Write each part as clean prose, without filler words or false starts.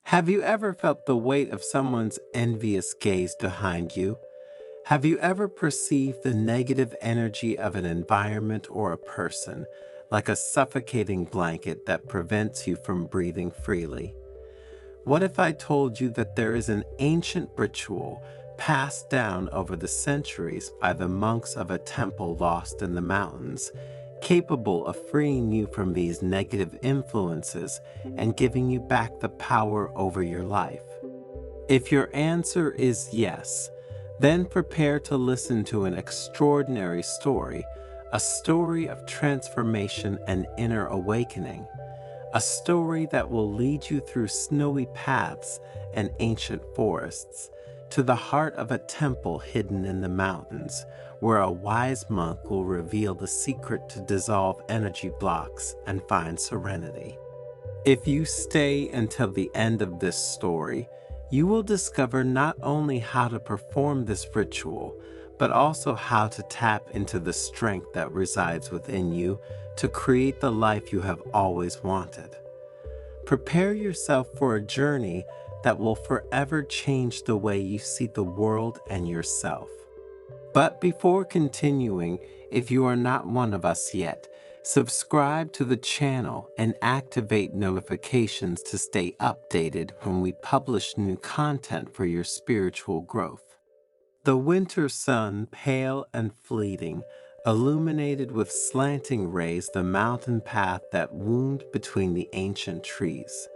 Have you ever felt the weight of someone's envious gaze behind you? Have you ever perceived the negative energy of an environment or a person, like a suffocating blanket that prevents you from breathing freely? What if I told you that there is an ancient ritual passed down over the centuries by the monks of a temple lost in the mountains, capable of freeing you from these negative influences and giving you back the power over your life? If your answer is yes, then prepare to listen to an extraordinary story, a story of transformation and inner awakening. A story that will lead you through snowy paths and ancient forests to the heart of a temple hidden in the mountains, where a wise monk will reveal the secret to dissolve energy blocks and find serenity. If you stay until the end of this story, you will discover not only how to perform this ritual, but also how to tap into the strength that resides within you to create the life you have always wanted. Prepare yourself for a journey that will forever change the way you see the world and yourself. But before continuing, if you are not one of us yet, subscribe to the channel and activate notifications to stay updated when we publish new content for your spiritual growth. The winter sun, pale and fleeting, illuminated with slanting rays the mountain path that wound between the ancient trees.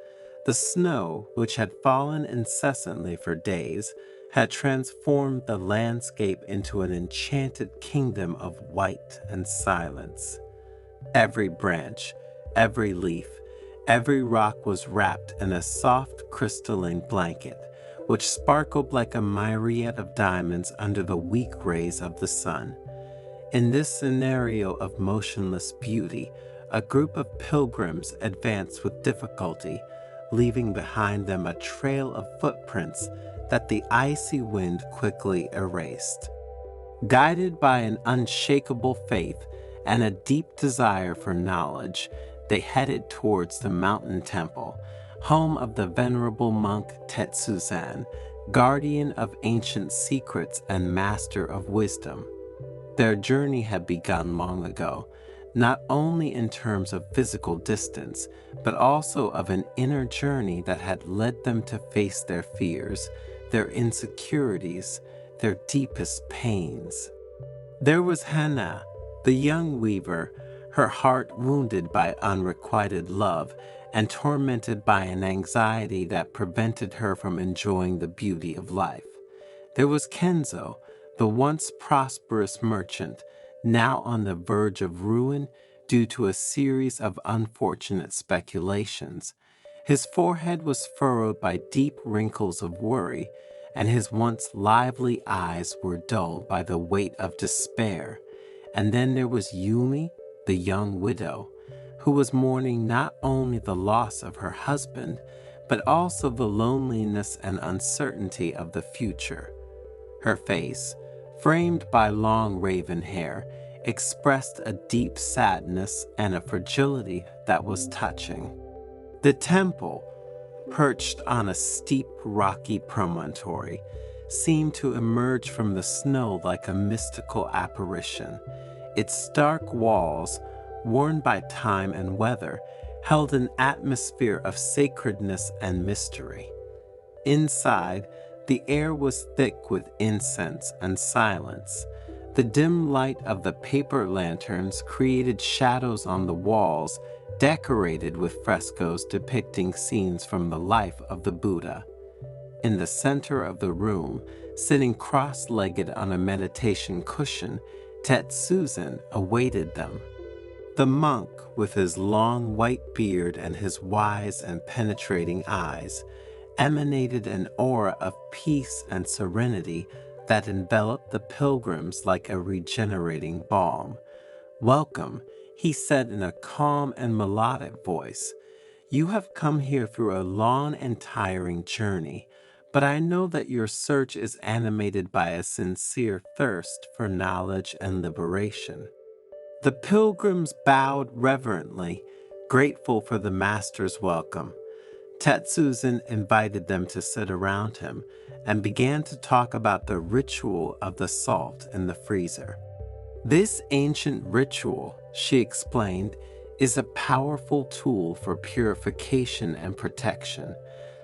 The snow, which had fallen incessantly for days, had transformed the landscape into an enchanted kingdom of white and silence. Every branch, every leaf, every rock was wrapped in a soft crystalline blanket, which sparkled like a myriad of diamonds under the weak rays of the sun. In this scenario of motionless beauty, a group of pilgrims advanced with difficulty, leaving behind them a trail of footprints that the icy wind quickly erased. Guided by an unshakable faith and a deep desire for knowledge, they headed towards the mountain temple, home of the venerable monk Descrizione, guardian of ancient secrets and master of wisdom. Their journey had begun long ago, not only in terms of physical distance, but also of an inner journey that had led them to face their fears, their insecurities, their deepest pains. There was Hannah, the young weaver, her heart wounded by unrequited love and tormented by an anxiety that prevented her from enjoying the beauty of life. There was Kenzo, the once prosperous merchant, now on the verge of ruin due to a series of unfortunate speculations. His forehead was furrowed by deep wrinkles of worry, and his once lively eyes were dulled by the weight of despair. And then there was Yumi, the young widow, who was mourning not only the loss of her husband, but also the loneliness and uncertainty of the future. Her face, framed by long raven hair, expressed a deep sadness and a fragility that was touching. The temple, perched on a steep rocky promontory, seemed to emerge from the snow like a mystical apparition. Its stark walls, worn by time and weather, held an atmosphere of sacredness and mystery. Inside, the air was thick with incense and silence. The dim light of the paper lanterns created shadows on the walls, decorated with frescoes depicting scenes from the life of the Buddha. In the center of the room, sitting cross-legged on a meditation cushion, Descrizione awaited them. The monk, with his long white beard and his wise and penetrating eyes, emanated an aura of peace and serenity that enveloped the pilgrims like a regenerating balm. "Welcome," he said in a calm and melodic voice. "You have come here through a long and tiring journey, but I know that your search is animated by a sincere thirst for knowledge and liberation." The pilgrims bowed reverently, grateful for the master's welcome. Tetsuzin invited them to sit around him and began to talk about the ritual of the salt in the freezer. This ancient ritual, she explained, is a powerful tool for purification and protection.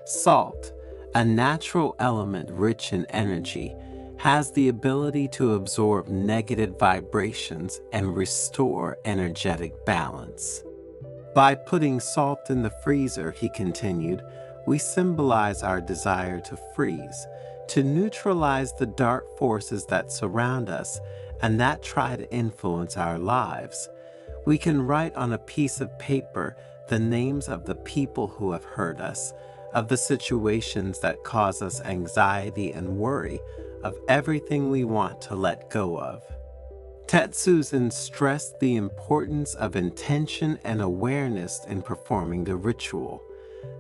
Salt, a natural element rich in energy, has the ability to absorb negative vibrations and restore energetic balance. By putting salt in the freezer, he continued, we symbolize our desire to freeze, to neutralize the dark forces that surround us and that try to influence our lives. We can write on a piece of paper the names of the people who have hurt us, of the situations that cause us anxiety and worry, of everything we want to let go of. Tetsuzin stressed the importance of intention and awareness in performing the ritual.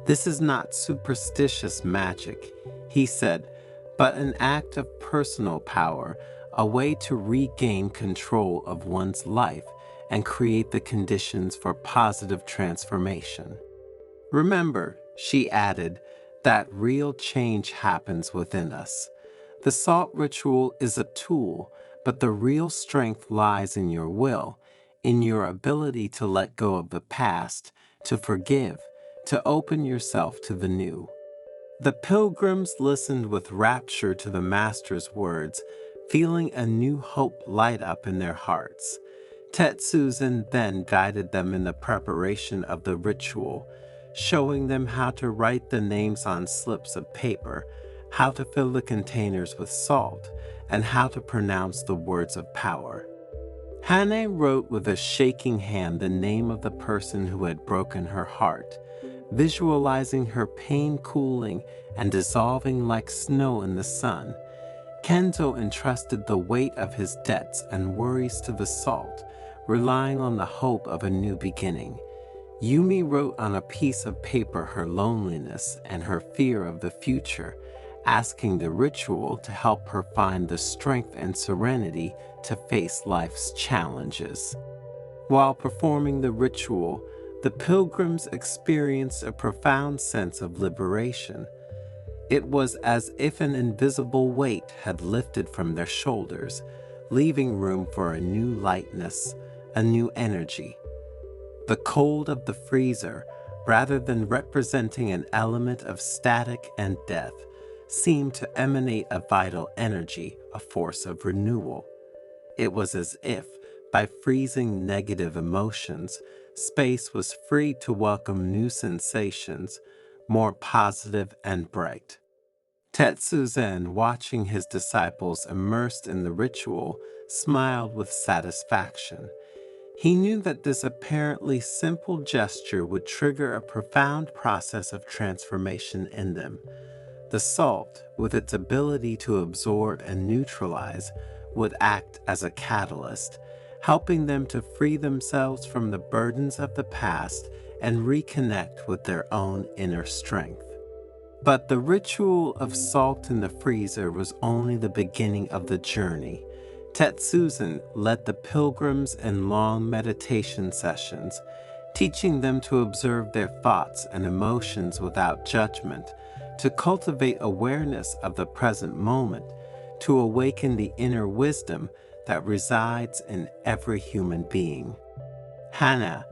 This is not superstitious magic, he said, but an act of personal power, a way to regain control of one's life and create the conditions for positive transformation. Remember, she added, that real change happens within us. The salt ritual is a tool, but the real strength lies in your will, in your ability to let go of the past, to forgive, to open yourself to the new. The pilgrims listened with rapture to the Master's words, feeling a new hope light up in their hearts. Tetsuzin then guided them in the preparation of the ritual, showing them how to write the names on slips of paper, how to fill the containers with salt, and how to pronounce the words of power. Hannah wrote with a shaking hand the name of the person who had broken her heart, visualizing her pain cooling and dissolving like snow in the sun. Kenzo entrusted the weight of his debts and worries to the salt, relying on the hope of a new beginning. Yumi wrote on a piece of paper her loneliness and her fear of the future, asking the ritual to help her find the strength and serenity to face life's challenges. While performing the ritual, the pilgrims experienced a profound sense of liberation. It was as if an invisible weight had lifted from their shoulders, leaving room for a new lightness, a new energy. The cold of the freezer, rather than representing an element of static and death, seemed to emanate a vital energy, a force of renewal. It was as if, by freezing negative emotions, space was free to welcome new sensations, more positive and bright. Tetsuzin, watching his disciples immersed in the ritual, smiled with satisfaction. He knew that this apparently simple gesture would trigger a profound process of transformation in them. The salt, with its ability to absorb and neutralize, would act as a catalyst, helping them to free themselves from the burdens of the past and reconnect with their own inner strength. But the ritual of salt in the freezer was only the beginning of the journey. Tetsuzin led the pilgrims in long meditation sessions, teaching them to observe their thoughts and emotions without judgment, to cultivate awareness of the present moment, to awaken the inner wisdom that resides in every human being. Hannah,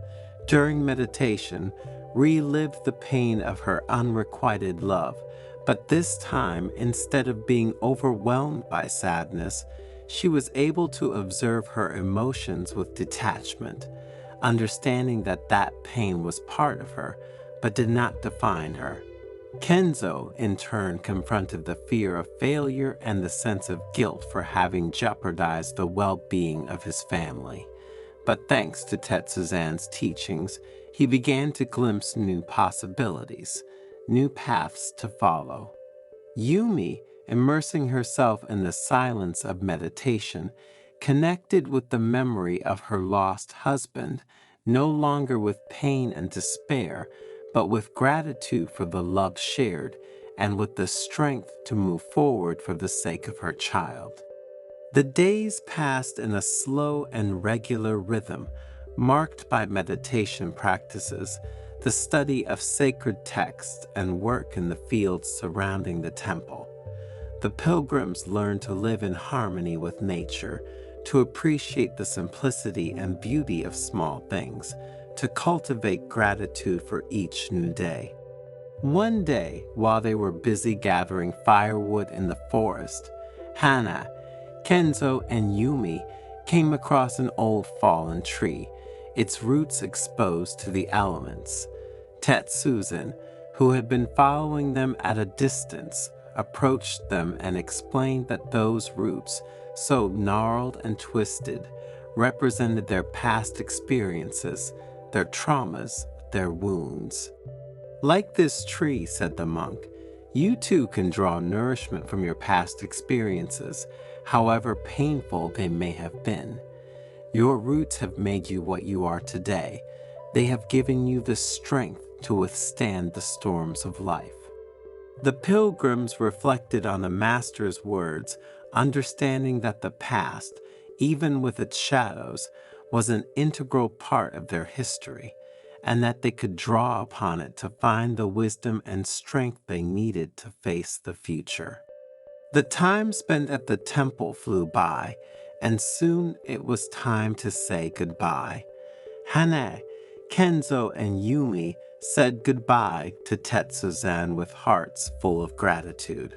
during meditation, relived the pain of her unrequited love, but this time, instead of being overwhelmed by sadness, she was able to observe her emotions with detachment, understanding that that pain was part of her, but did not define her. Kenzo, in turn, confronted the fear of failure and the sense of guilt for having jeopardized the well-being of his family. But thanks to Tetsuzin's teachings, he began to glimpse new possibilities, new paths to follow. Yumi, immersing herself in the silence of meditation, connected with the memory of her lost husband, no longer with pain and despair, but with gratitude for the love shared and with the strength to move forward for the sake of her child. The days passed in a slow and regular rhythm, marked by meditation practices, the study of sacred texts and work in the fields surrounding the temple. The pilgrims learned to live in harmony with nature, to appreciate the simplicity and beauty of small things, to cultivate gratitude for each new day. One day, while they were busy gathering firewood in the forest, Hana, Kenzo, and Yumi came across an old fallen tree, its roots exposed to the elements. Tetsuzan, who had been following them at a distance, approached them and explained that those roots, so gnarled and twisted, represented their past experiences, their traumas, their wounds. Like this tree, said the monk, you too can draw nourishment from your past experiences, however painful they may have been. Your roots have made you what you are today. They have given you the strength to withstand the storms of life. The pilgrims reflected on the Master's words, understanding that the past, even with its shadows, was an integral part of their history, and that they could draw upon it to find the wisdom and strength they needed to face the future. The time spent at the temple flew by, and soon it was time to say goodbye. Hane, Kenzo, and Yumi said goodbye to Tetsuzan with hearts full of gratitude.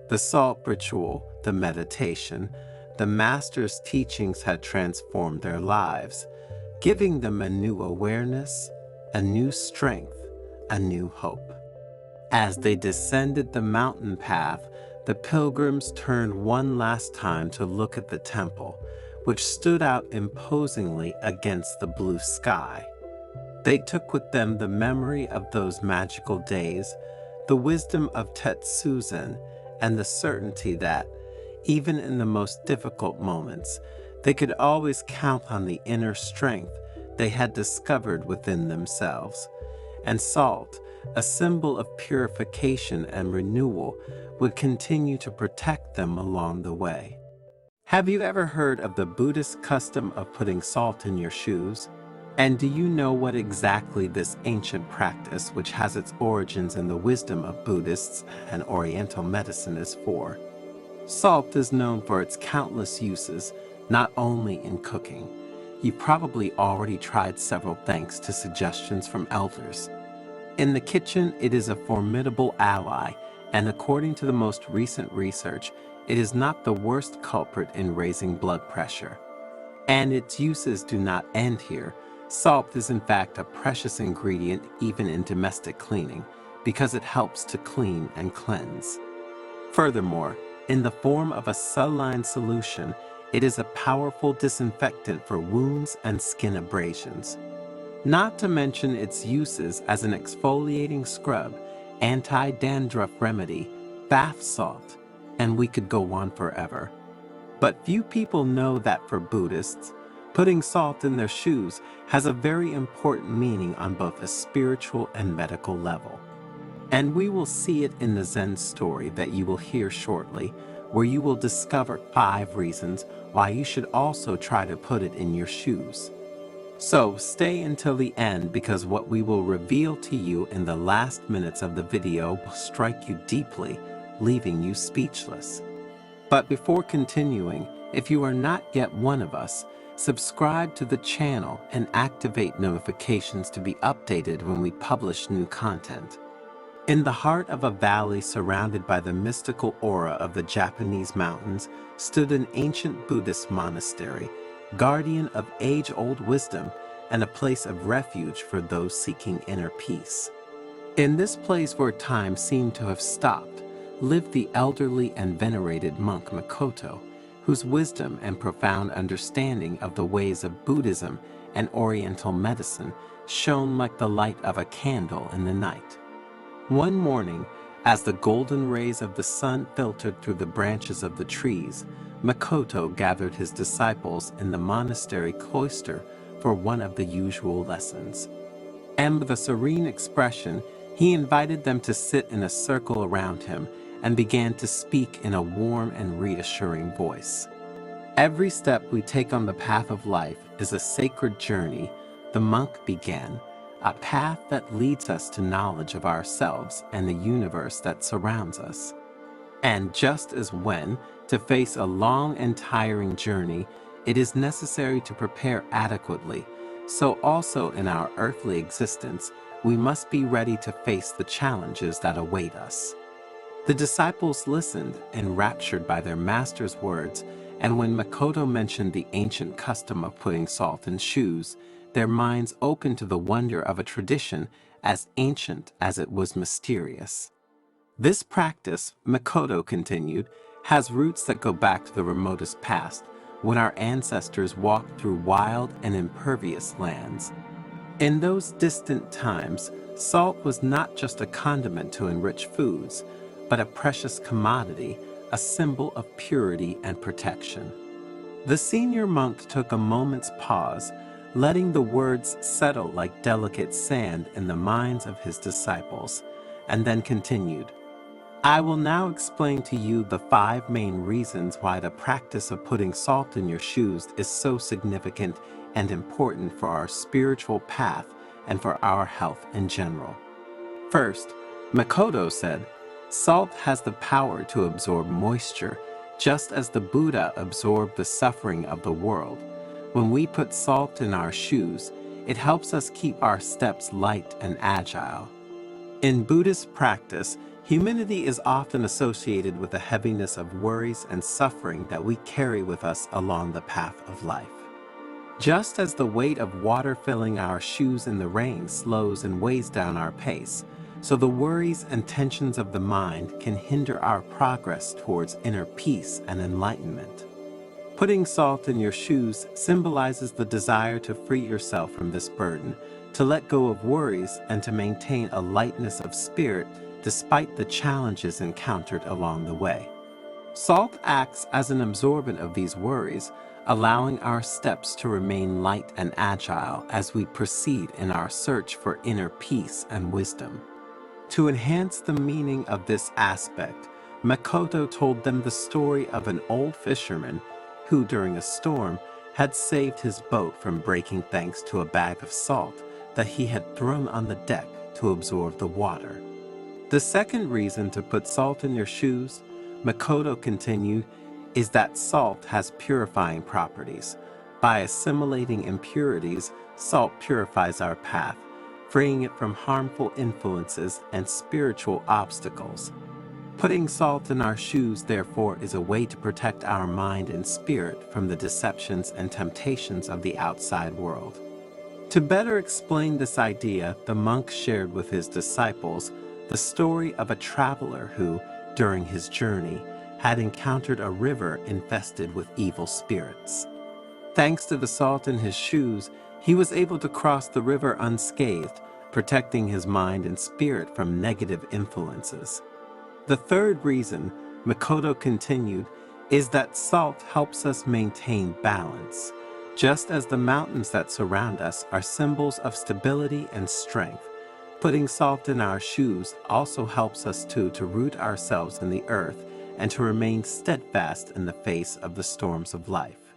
The salt ritual, the meditation, the Master's teachings had transformed their lives, giving them a new awareness, a new strength, a new hope. As they descended the mountain path, the pilgrims turned one last time to look at the temple, which stood out imposingly against the blue sky. They took with them the memory of those magical days, the wisdom of Tetsuzan, and the certainty that, even in the most difficult moments, they could always count on the inner strength they had discovered within themselves. And salt, a symbol of purification and renewal, would continue to protect them along the way. Have you ever heard of the Buddhist custom of putting salt in your shoes? And do you know what exactly this ancient practice, which has its origins in the wisdom of Buddhists and Oriental medicine, is for? Salt is known for its countless uses, not only in cooking. You probably already tried several thanks to suggestions from elders. In the kitchen, it is a formidable ally, and according to the most recent research, it is not the worst culprit in raising blood pressure. And its uses do not end here. Salt is in fact a precious ingredient even in domestic cleaning, because it helps to clean and cleanse. Furthermore, in the form of a saline solution, it is a powerful disinfectant for wounds and skin abrasions. Not to mention its uses as an exfoliating scrub, anti-dandruff remedy, bath salt, and we could go on forever. But few people know that for Buddhists, putting salt in their shoes has a very important meaning on both a spiritual and medical level. And we will see it in the Zen story that you will hear shortly, where you will discover 5 reasons why you should also try to put it in your shoes. So stay until the end, because what we will reveal to you in the last minutes of the video will strike you deeply, leaving you speechless. But before continuing, if you are not yet one of us, subscribe to the channel and activate notifications to be updated when we publish new content. In the heart of a valley surrounded by the mystical aura of the Japanese mountains stood an ancient Buddhist monastery, guardian of age-old wisdom and a place of refuge for those seeking inner peace. In this place where time seemed to have stopped, lived the elderly and venerated monk Makoto, whose wisdom and profound understanding of the ways of Buddhism and Oriental medicine shone like the light of a candle in the night. One morning, as the golden rays of the sun filtered through the branches of the trees, Makoto gathered his disciples in the monastery cloister for one of the usual lessons. And with a serene expression, he invited them to sit in a circle around him and began to speak in a warm and reassuring voice. Every step we take on the path of life is a sacred journey, the monk began, a path that leads us to knowledge of ourselves and the universe that surrounds us. And just as when, to face a long and tiring journey, it is necessary to prepare adequately, so also in our earthly existence, we must be ready to face the challenges that await us. The disciples listened, enraptured by their master's words, and when Makoto mentioned the ancient custom of putting salt in shoes, their minds opened to the wonder of a tradition as ancient as it was mysterious. This practice, Makoto continued, has roots that go back to the remotest past, when our ancestors walked through wild and impervious lands. In those distant times, salt was not just a condiment to enrich foods, but a precious commodity, a symbol of purity and protection. The senior monk took a moment's pause, letting the words settle like delicate sand in the minds of his disciples, and then continued. I will now explain to you the 5 main reasons why the practice of putting salt in your shoes is so significant and important for our spiritual path and for our health in general. First, Makoto said, salt has the power to absorb moisture, just as the Buddha absorbed the suffering of the world. When we put salt in our shoes, it helps us keep our steps light and agile. In Buddhist practice, humility is often associated with the heaviness of worries and suffering that we carry with us along the path of life. Just as the weight of water filling our shoes in the rain slows and weighs down our pace, so the worries and tensions of the mind can hinder our progress towards inner peace and enlightenment. Putting salt in your shoes symbolizes the desire to free yourself from this burden, to let go of worries and to maintain a lightness of spirit despite the challenges encountered along the way. Salt acts as an absorbent of these worries, allowing our steps to remain light and agile as we proceed in our search for inner peace and wisdom. To enhance the meaning of this aspect, Makoto told them the story of an old fisherman who, during a storm, had saved his boat from breaking thanks to a bag of salt that he had thrown on the deck to absorb the water. The second reason to put salt in your shoes, Makoto continued, is that salt has purifying properties. By assimilating impurities, salt purifies our path, freeing it from harmful influences and spiritual obstacles. Putting salt in our shoes, therefore, is a way to protect our mind and spirit from the deceptions and temptations of the outside world. To better explain this idea, the monk shared with his disciples the story of a traveler who, during his journey, had encountered a river infested with evil spirits. Thanks to the salt in his shoes, he was able to cross the river unscathed, protecting his mind and spirit from negative influences. The third reason, Makoto continued, is that salt helps us maintain balance. Just as the mountains that surround us are symbols of stability and strength, putting salt in our shoes also helps us to root ourselves in the earth and to remain steadfast in the face of the storms of life.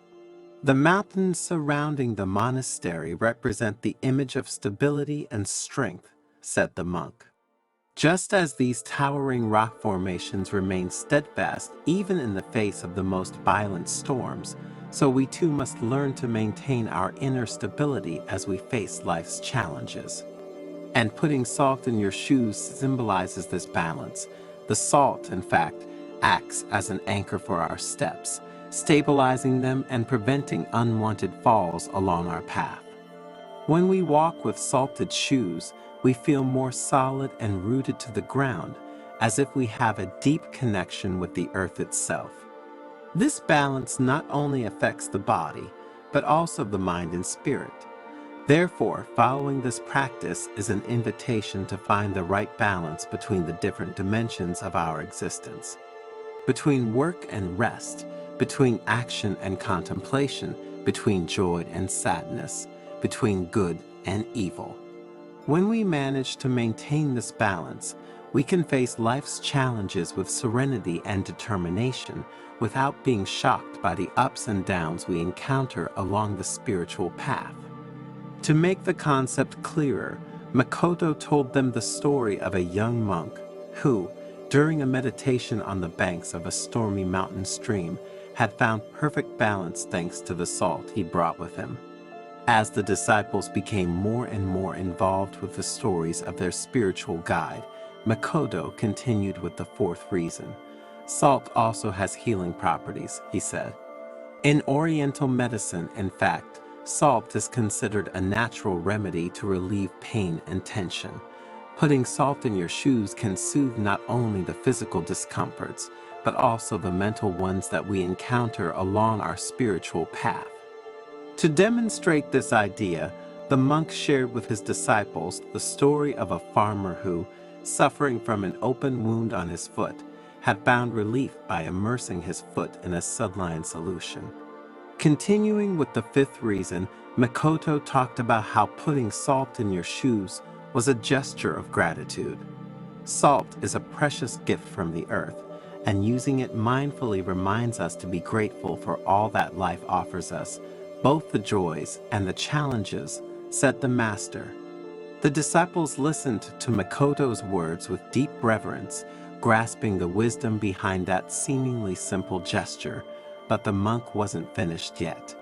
The mountains surrounding the monastery represent the image of stability and strength, said the monk. Just as these towering rock formations remain steadfast even in the face of the most violent storms, so we too must learn to maintain our inner stability as we face life's challenges. And putting salt in your shoes symbolizes this balance. The salt, in fact, acts as an anchor for our steps, stabilizing them and preventing unwanted falls along our path. When we walk with salted shoes, we feel more solid and rooted to the ground, as if we have a deep connection with the earth itself. This balance not only affects the body, but also the mind and spirit. Therefore, following this practice is an invitation to find the right balance between the different dimensions of our existence. Between work and rest, between action and contemplation, between joy and sadness, between good and evil. When we manage to maintain this balance, we can face life's challenges with serenity and determination without being shocked by the ups and downs we encounter along the spiritual path. To make the concept clearer, Makoto told them the story of a young monk who, during a meditation on the banks of a stormy mountain stream, had found perfect balance thanks to the salt he brought with him. As the disciples became more and more involved with the stories of their spiritual guide, Makoto continued with the fourth reason. Salt also has healing properties, he said. In Oriental medicine, in fact, salt is considered a natural remedy to relieve pain and tension. Putting salt in your shoes can soothe not only the physical discomforts, but also the mental ones that we encounter along our spiritual path. To demonstrate this idea, the monk shared with his disciples the story of a farmer who, suffering from an open wound on his foot, had found relief by immersing his foot in a saline solution. Continuing with the fifth reason, Makoto talked about how putting salt in your shoes was a gesture of gratitude. Salt is a precious gift from the earth, and using it mindfully reminds us to be grateful for all that life offers us, both the joys and the challenges, said the master. The disciples listened to Makoto's words with deep reverence, grasping the wisdom behind that seemingly simple gesture, but the monk wasn't finished yet.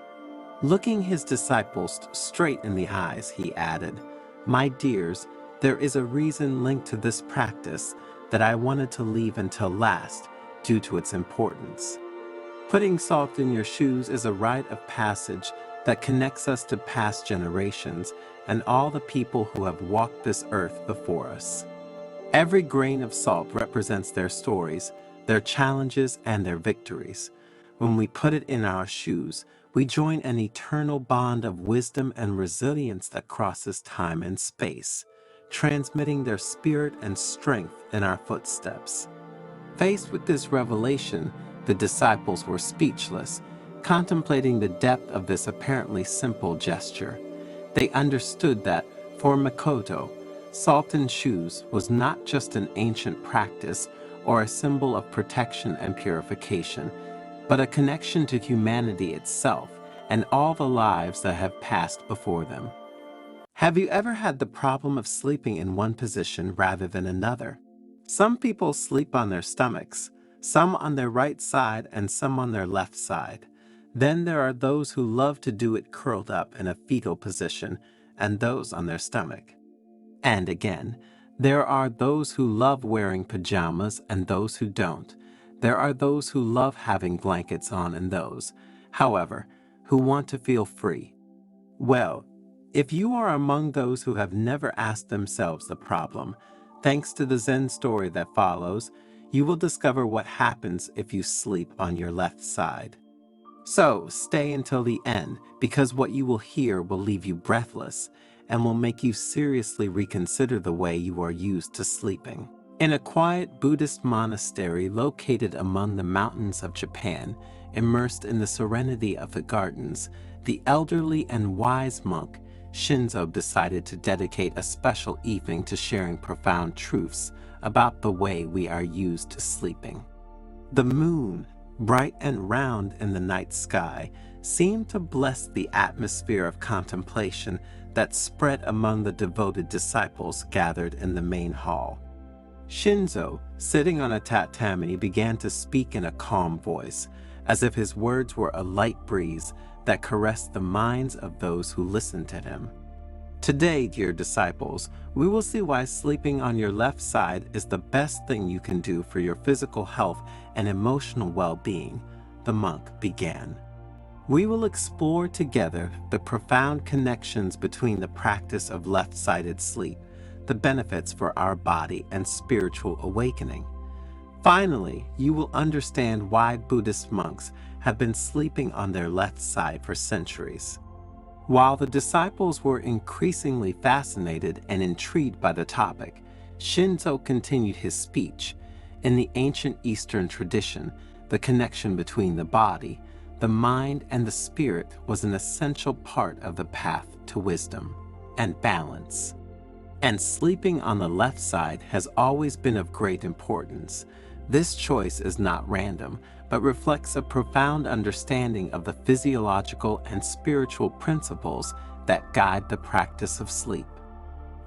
Looking his disciples straight in the eyes, he added, "My dears, there is a reason linked to this practice that I wanted to leave until last due to its importance. Putting salt in your shoes is a rite of passage that connects us to past generations and all the people who have walked this earth before us. Every grain of salt represents their stories, their challenges, and their victories. When we put it in our shoes, we join an eternal bond of wisdom and resilience that crosses time and space, transmitting their spirit and strength in our footsteps." Faced with this revelation, the disciples were speechless, contemplating the depth of this apparently simple gesture. They understood that, for Makoto, salt in shoes was not just an ancient practice or a symbol of protection and purification, but a connection to humanity itself and all the lives that have passed before them. Have you ever had the problem of sleeping in one position rather than another? Some people sleep on their stomachs, some on their right side and some on their left side. Then there are those who love to do it curled up in a fetal position and those on their stomach. And again, there are those who love wearing pajamas and those who don't. There are those who love having blankets on and those, however, who want to feel free. Well, if you are among those who have never asked themselves the problem, thanks to the Zen story that follows, you will discover what happens if you sleep on your left side. So stay until the end, because what you will hear will leave you breathless and will make you seriously reconsider the way you are used to sleeping. In a quiet Buddhist monastery located among the mountains of Japan, immersed in the serenity of the gardens, the elderly and wise monk Shinzo decided to dedicate a special evening to sharing profound truths about the way we are used to sleeping. The moon, bright and round in the night sky, seemed to bless the atmosphere of contemplation that spread among the devoted disciples gathered in the main hall. Shinzo, sitting on a tatami, began to speak in a calm voice, as if his words were a light breeze that caressed the minds of those who listened to him. Today, dear disciples, we will see why sleeping on your left side is the best thing you can do for your physical health and emotional well-being, the monk began. We will explore together the profound connections between the practice of left-sided sleep, the benefits for our body and spiritual awakening. Finally, you will understand why Buddhist monks have been sleeping on their left side for centuries. While the disciples were increasingly fascinated and intrigued by the topic, Shinzo continued his speech. In the ancient Eastern tradition, the connection between the body, the mind, and the spirit was an essential part of the path to wisdom and balance. And sleeping on the left side has always been of great importance. This choice is not random, but reflects a profound understanding of the physiological and spiritual principles that guide the practice of sleep.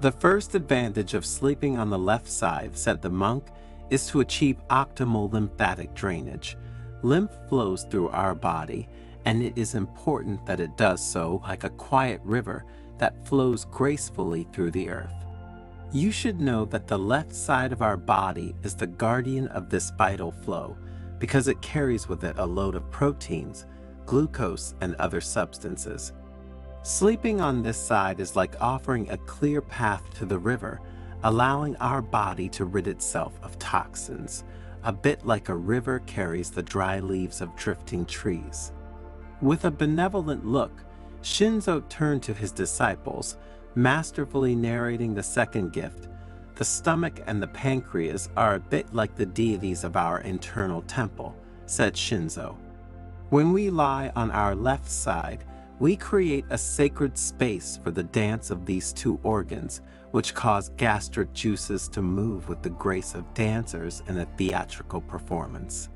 The first advantage of sleeping on the left side, said the monk, is to achieve optimal lymphatic drainage. Lymph flows through our body, and it is important that it does so like a quiet river that flows gracefully through the earth. You should know that the left side of our body is the guardian of this vital flow because it carries with it a load of proteins, glucose, and other substances. Sleeping on this side is like offering a clear path to the river, allowing our body to rid itself of toxins, a bit like a river carries the dry leaves of drifting trees. With a benevolent look, Shinzo turned to his disciples, masterfully narrating the second gift. The stomach and the pancreas are a bit like the deities of our internal temple, said Shinzo. When we lie on our left side, we create a sacred space for the dance of these two organs, which cause gastric juices to move with the grace of dancers in a theatrical performance.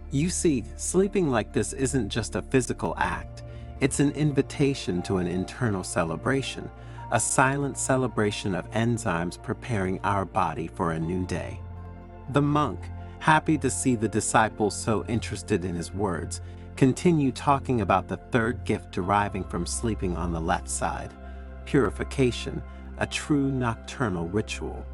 You see, sleeping like this isn't just a physical act, it's an invitation to an internal celebration, a silent celebration of enzymes preparing our body for a new day. The monk, happy to see the disciples so interested in his words, continued talking about the third gift deriving from sleeping on the left side, purification, a true nocturnal ritual.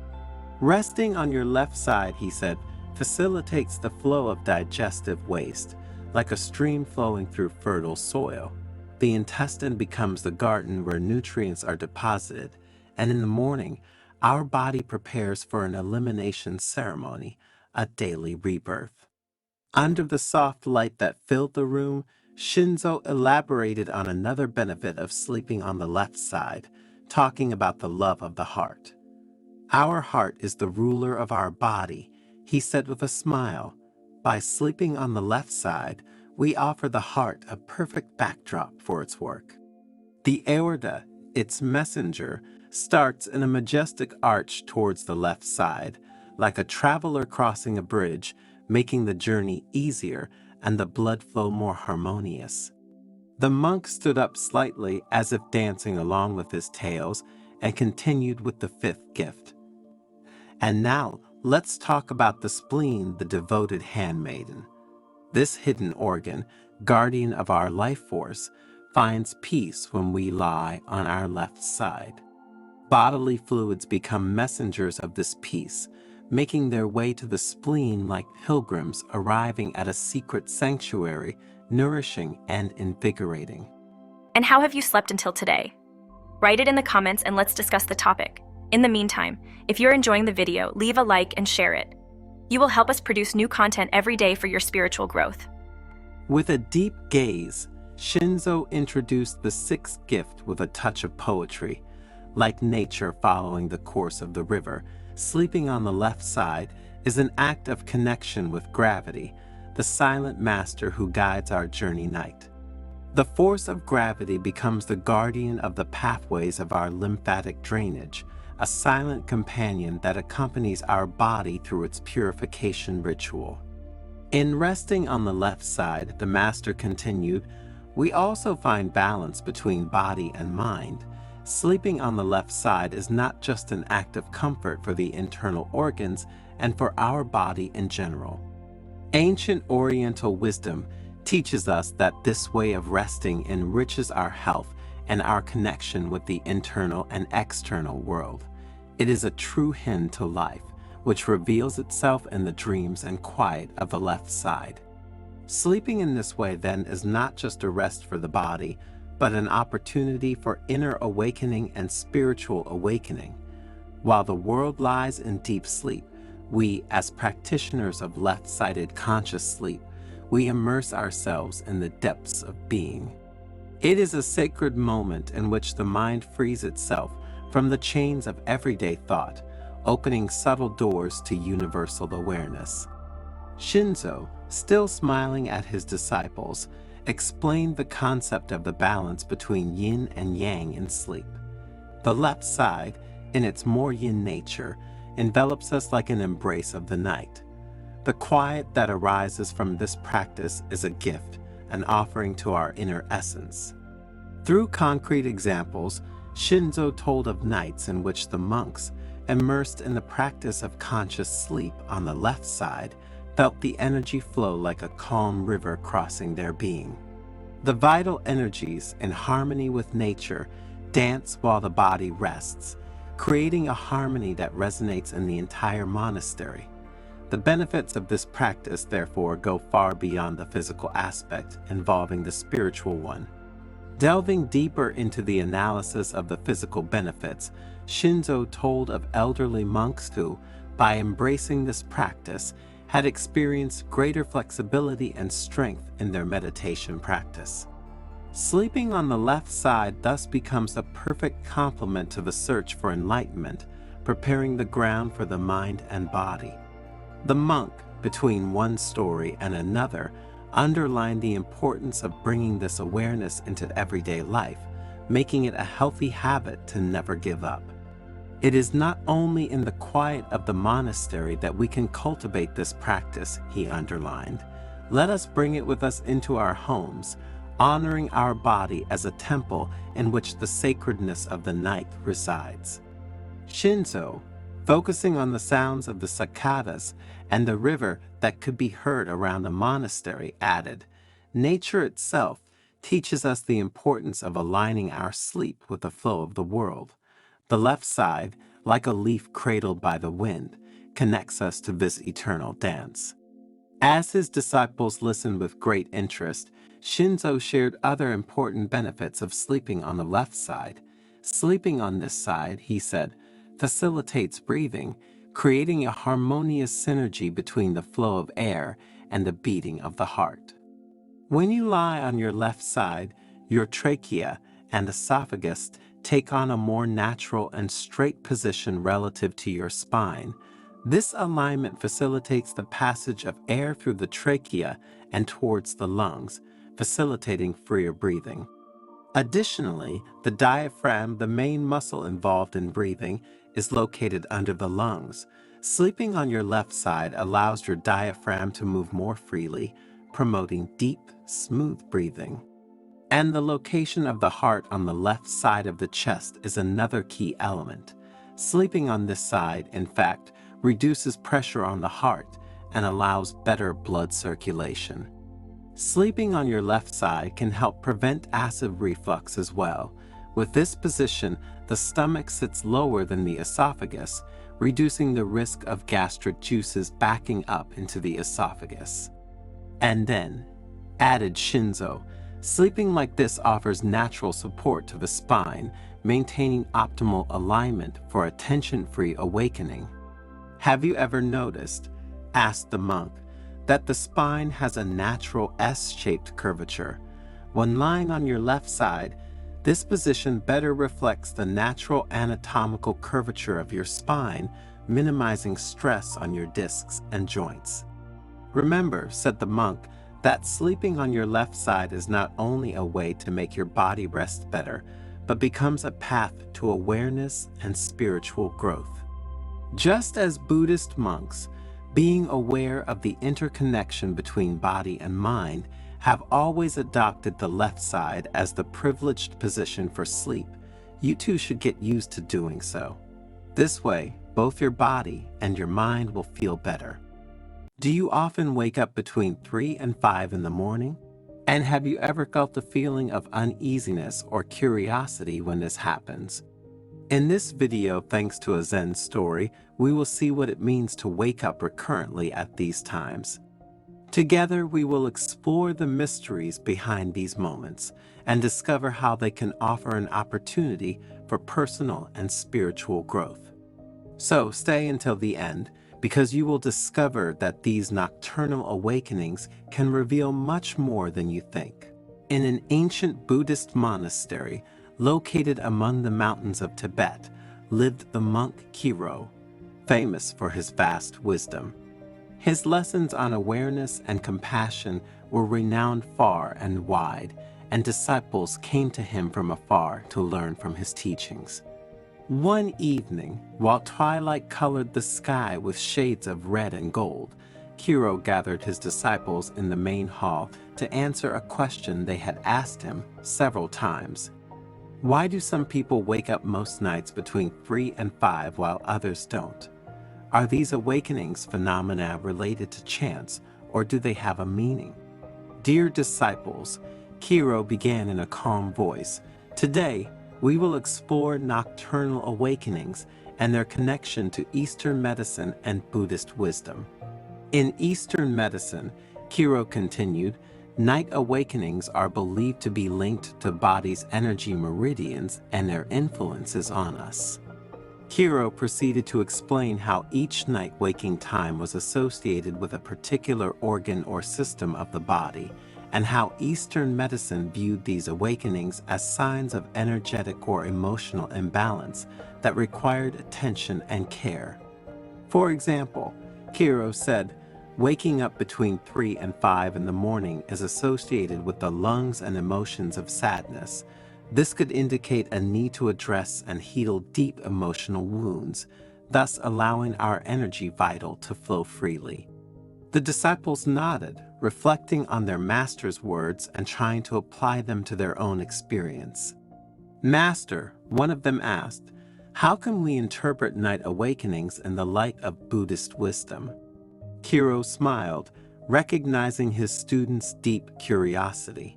Resting on your left side, he said, facilitates the flow of digestive waste, like a stream flowing through fertile soil. The intestine becomes the garden where nutrients are deposited, and in the morning, our body prepares for an elimination ceremony, a daily rebirth. Under the soft light that filled the room, Shinzo elaborated on another benefit of sleeping on the left side, talking about the love of the heart. Our heart is the ruler of our body, he said with a smile. By sleeping on the left side, we offer the heart a perfect backdrop for its work. The aorta, its messenger, starts in a majestic arch towards the left side, like a traveler crossing a bridge, making the journey easier and the blood flow more harmonious. The monk stood up slightly as if dancing along with his tales and continued with the fifth gift. And now, let's talk about the spleen, the devoted handmaiden. This hidden organ, guardian of our life force, finds peace when we lie on our left side. Bodily fluids become messengers of this peace, making their way to the spleen like pilgrims arriving at a secret sanctuary, nourishing and invigorating. And how have you slept until today? Write it in the comments and let's discuss the topic. In the meantime, if you're enjoying the video, leave a like and share it. You will help us produce new content every day for your spiritual growth. With a deep gaze, Shinzo introduced the sixth gift with a touch of poetry. Like nature following the course of the river, sleeping on the left side is an act of connection with gravity, the silent master who guides our journey night. The force of gravity becomes the guardian of the pathways of our lymphatic drainage, a silent companion that accompanies our body through its purification ritual. In resting on the left side, the master continued, we also find balance between body and mind. Sleeping on the left side is not just an act of comfort for the internal organs and for our body in general. Ancient Oriental wisdom teaches us that this way of resting enriches our health and our connection with the internal and external world. It is a true hymn to life, which reveals itself in the dreams and quiet of the left side. Sleeping in this way, then, is not just a rest for the body, but an opportunity for inner awakening and spiritual awakening. While the world lies in deep sleep, we, as practitioners of left-sided conscious sleep, we immerse ourselves in the depths of being. It is a sacred moment in which the mind frees itself from the chains of everyday thought, opening subtle doors to universal awareness. Shinzo, still smiling at his disciples, explained the concept of the balance between yin and yang in sleep. The left side, in its more yin nature, envelops us like an embrace of the night. The quiet that arises from this practice is a gift, an offering to our inner essence. Through concrete examples, Shinzo told of nights in which the monks, immersed in the practice of conscious sleep on the left side, felt the energy flow like a calm river crossing their being. The vital energies, in harmony with nature, dance while the body rests, creating a harmony that resonates in the entire monastery. The benefits of this practice, therefore, go far beyond the physical aspect, involving the spiritual one. Delving deeper into the analysis of the physical benefits, Shinzo told of elderly monks who, by embracing this practice, had experienced greater flexibility and strength in their meditation practice. Sleeping on the left side thus becomes a perfect complement to the search for enlightenment, preparing the ground for the mind and body. The monk, between one story and another, underlined the importance of bringing this awareness into everyday life, making it a healthy habit to never give up. It is not only in the quiet of the monastery that we can cultivate this practice, he underlined. Let us bring it with us into our homes, honoring our body as a temple in which the sacredness of the night resides. Shinzo, focusing on the sounds of the cicadas and the river that could be heard around the monastery, added, "Nature itself teaches us the importance of aligning our sleep with the flow of the world. The left side, like a leaf cradled by the wind, connects us to this eternal dance." As his disciples listened with great interest, Shinzo shared other important benefits of sleeping on the left side. Sleeping on this side, he said, facilitates breathing, creating a harmonious synergy between the flow of air and the beating of the heart. When you lie on your left side, your trachea and esophagus take on a more natural and straight position relative to your spine. This alignment facilitates the passage of air through the trachea and towards the lungs, facilitating freer breathing. Additionally, the diaphragm, the main muscle involved in breathing, is located under the lungs. Sleeping on your left side allows your diaphragm to move more freely, promoting deep, smooth breathing. And the location of the heart on the left side of the chest is another key element. Sleeping on this side, in fact, reduces pressure on the heart and allows better blood circulation. Sleeping on your left side can help prevent acid reflux as well. With this position, the stomach sits lower than the esophagus, reducing the risk of gastric juices backing up into the esophagus. And then, added Shinzo, sleeping like this offers natural support to the spine, maintaining optimal alignment for a tension-free awakening. Have you ever noticed, asked the monk, that the spine has a natural S-shaped curvature? When lying on your left side, this position better reflects the natural anatomical curvature of your spine, minimizing stress on your discs and joints. Remember, said the monk, that sleeping on your left side is not only a way to make your body rest better, but becomes a path to awareness and spiritual growth. Just as Buddhist monks, being aware of the interconnection between body and mind, have always adopted the left side as the privileged position for sleep, you too should get used to doing so. This way, both your body and your mind will feel better. Do you often wake up between 3 and 5 in the morning? And have you ever felt a feeling of uneasiness or curiosity when this happens? In this video, thanks to a Zen story, we will see what it means to wake up recurrently at these times. Together, we will explore the mysteries behind these moments and discover how they can offer an opportunity for personal and spiritual growth. So stay until the end, because you will discover that these nocturnal awakenings can reveal much more than you think. In an ancient Buddhist monastery located among the mountains of Tibet lived the monk Kiro, famous for his vast wisdom. His lessons on awareness and compassion were renowned far and wide, and disciples came to him from afar to learn from his teachings. One evening, while twilight colored the sky with shades of red and gold, Kiro gathered his disciples in the main hall to answer a question they had asked him several times. Why do some people wake up most nights between 3 and 5 while others don't? Are these awakenings phenomena related to chance, or do they have a meaning? Dear disciples, Kiro began in a calm voice. Today, we will explore nocturnal awakenings and their connection to Eastern medicine and Buddhist wisdom. In Eastern medicine, Kiro continued, night awakenings are believed to be linked to body's energy meridians and their influences on us. Kiro proceeded to explain how each night waking time was associated with a particular organ or system of the body, and how Eastern medicine viewed these awakenings as signs of energetic or emotional imbalance that required attention and care. For example, Kiro said, waking up between 3 and 5 in the morning is associated with the lungs and emotions of sadness. This could indicate a need to address and heal deep emotional wounds, thus allowing our energy vital to flow freely. The disciples nodded, reflecting on their master's words and trying to apply them to their own experience. Master, one of them asked, how can we interpret night awakenings in the light of Buddhist wisdom? Kiro smiled, recognizing his student's deep curiosity.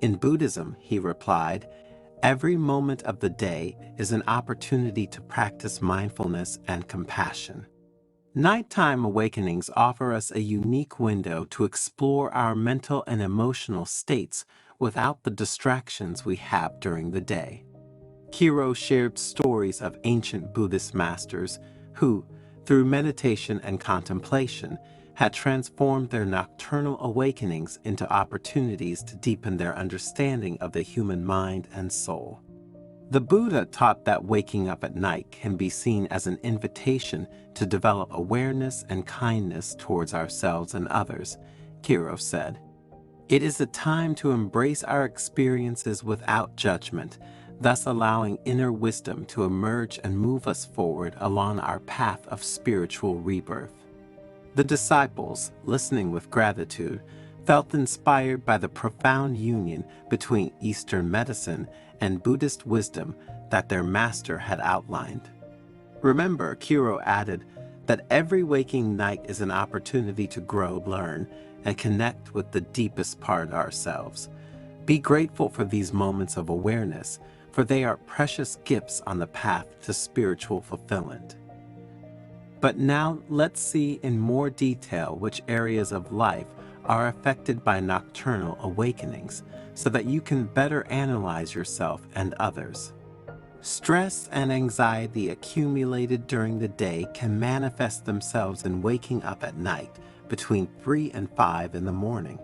In Buddhism, he replied, every moment of the day is an opportunity to practice mindfulness and compassion. Nighttime awakenings offer us a unique window to explore our mental and emotional states without the distractions we have during the day. Kiro shared stories of ancient Buddhist masters who, through meditation and contemplation, had transformed their nocturnal awakenings into opportunities to deepen their understanding of the human mind and soul. The Buddha taught that waking up at night can be seen as an invitation to develop awareness and kindness towards ourselves and others, Kiro said. It is a time to embrace our experiences without judgment, thus allowing inner wisdom to emerge and move us forward along our path of spiritual rebirth. The disciples, listening with gratitude, felt inspired by the profound union between Eastern medicine and Buddhist wisdom that their master had outlined. Remember, Kiro added, that every waking night is an opportunity to grow, learn, and connect with the deepest part of ourselves. Be grateful for these moments of awareness, for they are precious gifts on the path to spiritual fulfillment. But now let's see in more detail which areas of life are affected by nocturnal awakenings, so that you can better analyze yourself and others. Stress and anxiety accumulated during the day can manifest themselves in waking up at night between 3 and 5 in the morning.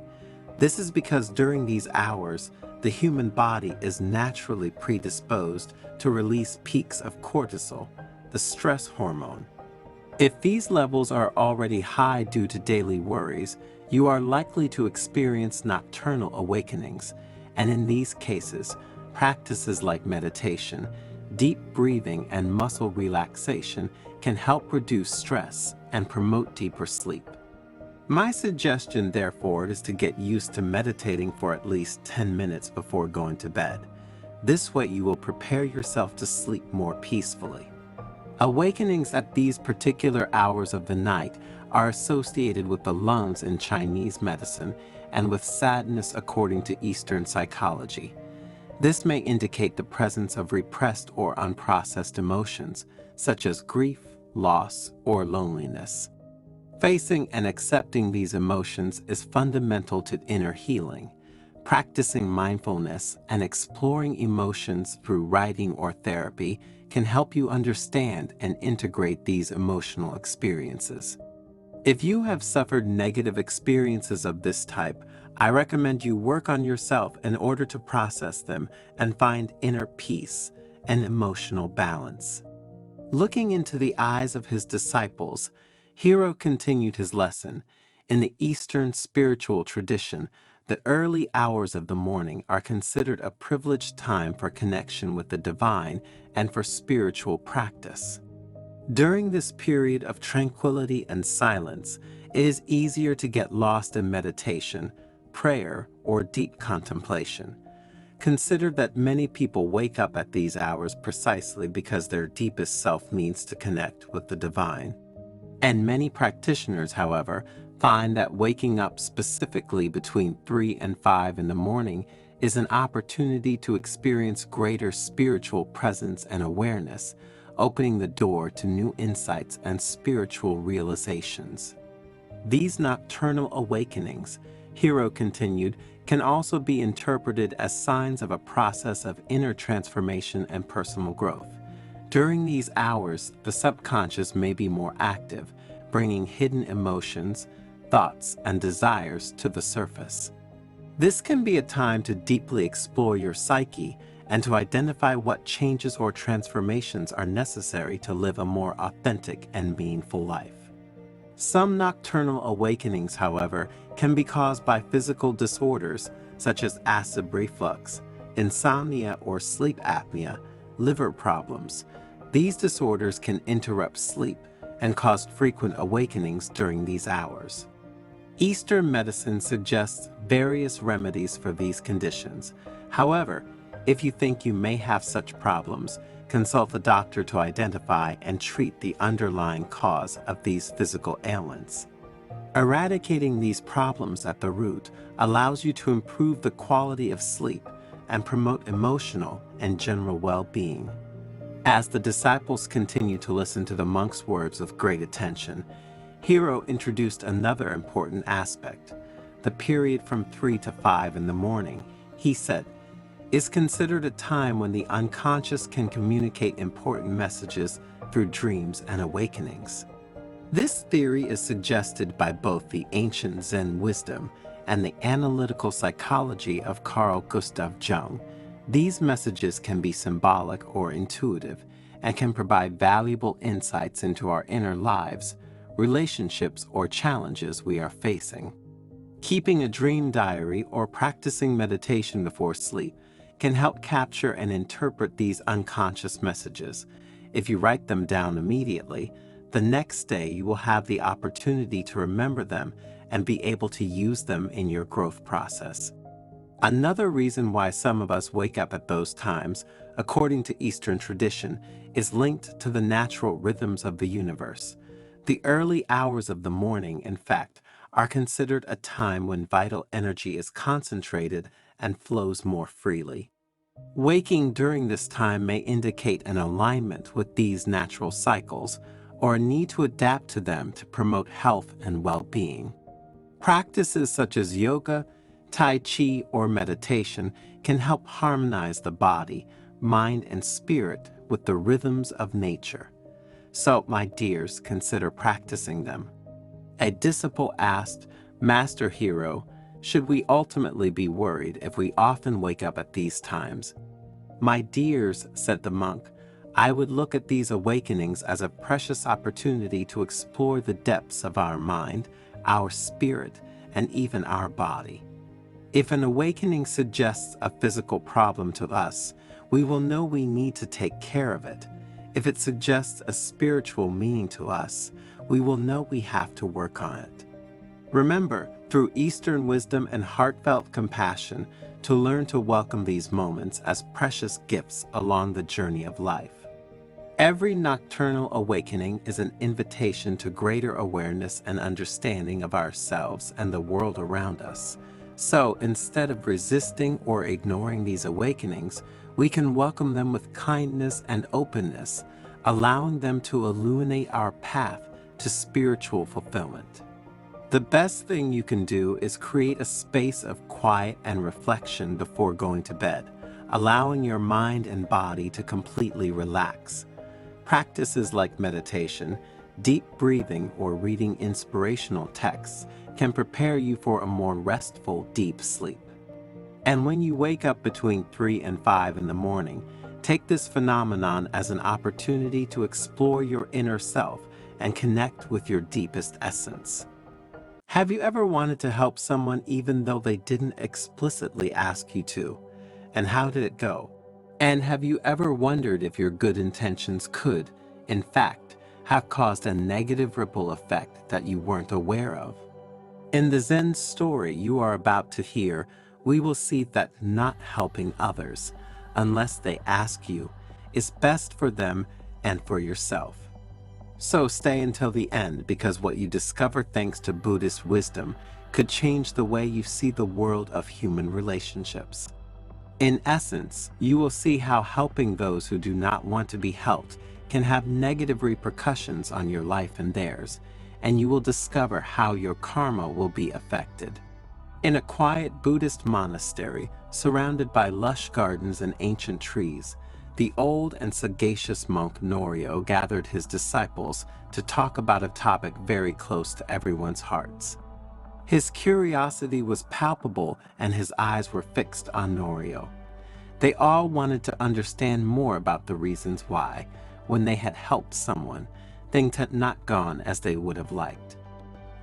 This is because during these hours, the human body is naturally predisposed to release peaks of cortisol, the stress hormone. If these levels are already high due to daily worries, you are likely to experience nocturnal awakenings, and in these cases, practices like meditation, deep breathing, and muscle relaxation can help reduce stress and promote deeper sleep. My suggestion, therefore, is to get used to meditating for at least 10 minutes before going to bed. This way you will prepare yourself to sleep more peacefully. Awakenings at these particular hours of the night are associated with the lungs in Chinese medicine and with sadness according to Eastern psychology. This may indicate the presence of repressed or unprocessed emotions, such as grief, loss, or loneliness. Facing and accepting these emotions is fundamental to inner healing. Practicing mindfulness and exploring emotions through writing or therapy can help you understand and integrate these emotional experiences. If you have suffered negative experiences of this type, I recommend you work on yourself in order to process them and find inner peace and emotional balance. Looking into the eyes of his disciples, Hiro continued his lesson. In the Eastern spiritual tradition, the early hours of the morning are considered a privileged time for connection with the divine and for spiritual practice. During this period of tranquility and silence, it is easier to get lost in meditation, prayer, or deep contemplation. Consider that many people wake up at these hours precisely because their deepest self needs to connect with the divine. And many practitioners, however, find that waking up specifically between 3 and 5 in the morning is an opportunity to experience greater spiritual presence and awareness, opening the door to new insights and spiritual realizations. These nocturnal awakenings, Hiro continued, can also be interpreted as signs of a process of inner transformation and personal growth. During these hours, the subconscious may be more active, bringing hidden emotions, thoughts, and desires to the surface. This can be a time to deeply explore your psyche and to identify what changes or transformations are necessary to live a more authentic and meaningful life. Some nocturnal awakenings, however, can be caused by physical disorders such as acid reflux, insomnia or sleep apnea, liver problems. These disorders can interrupt sleep and cause frequent awakenings during these hours. Eastern medicine suggests various remedies for these conditions. However, if you think you may have such problems, consult a doctor to identify and treat the underlying cause of these physical ailments. Eradicating these problems at the root allows you to improve the quality of sleep and promote emotional and general well-being. As the disciples continued to listen to the monk's words with great attention, Hiro introduced another important aspect. The period from 3 to 5 in the morning, he said, is considered a time when the unconscious can communicate important messages through dreams and awakenings. This theory is suggested by both the ancient Zen wisdom and the analytical psychology of Carl Gustav Jung. These messages can be symbolic or intuitive and can provide valuable insights into our inner lives, relationships, or challenges we are facing. Keeping a dream diary or practicing meditation before sleep can help capture and interpret these unconscious messages. If you write them down immediately, the next day you will have the opportunity to remember them and be able to use them in your growth process. Another reason why some of us wake up at those times, according to Eastern tradition, is linked to the natural rhythms of the universe. The early hours of the morning, in fact, are considered a time when vital energy is concentrated and flows more freely. Waking during this time may indicate an alignment with these natural cycles or a need to adapt to them to promote health and well-being. Practices such as yoga, tai chi, or meditation can help harmonize the body, mind, and spirit with the rhythms of nature. So, my dears, consider practicing them. A disciple asked, Master Hiro, should we ultimately be worried if we often wake up at these times? My dears, said the monk, I would look at these awakenings as a precious opportunity to explore the depths of our mind, our spirit, and even our body. If an awakening suggests a physical problem to us, we will know we need to take care of it. If it suggests a spiritual meaning to us, we will know we have to work on it. Remember, through Eastern wisdom and heartfelt compassion, to learn to welcome these moments as precious gifts along the journey of life. Every nocturnal awakening is an invitation to greater awareness and understanding of ourselves and the world around us. So, instead of resisting or ignoring these awakenings, we can welcome them with kindness and openness, allowing them to illuminate our path to spiritual fulfillment. The best thing you can do is create a space of quiet and reflection before going to bed, allowing your mind and body to completely relax. Practices like meditation, deep breathing, or reading inspirational texts can prepare you for a more restful, deep sleep. And when you wake up between 3 and 5 in the morning, take this phenomenon as an opportunity to explore your inner self and connect with your deepest essence. Have you ever wanted to help someone even though they didn't explicitly ask you to? And how did it go? And have you ever wondered if your good intentions could, in fact, have caused a negative ripple effect that you weren't aware of? In the Zen story you are about to hear, we will see that not helping others, unless they ask you, is best for them and for yourself. So stay until the end, because what you discover thanks to Buddhist wisdom could change the way you see the world of human relationships. In essence, you will see how helping those who do not want to be helped can have negative repercussions on your life and theirs, and you will discover how your karma will be affected. In a quiet Buddhist monastery, surrounded by lush gardens and ancient trees, the old and sagacious monk Norio gathered his disciples to talk about a topic very close to everyone's hearts. His curiosity was palpable and his eyes were fixed on Norio. They all wanted to understand more about the reasons why, when they had helped someone, things had not gone as they would have liked.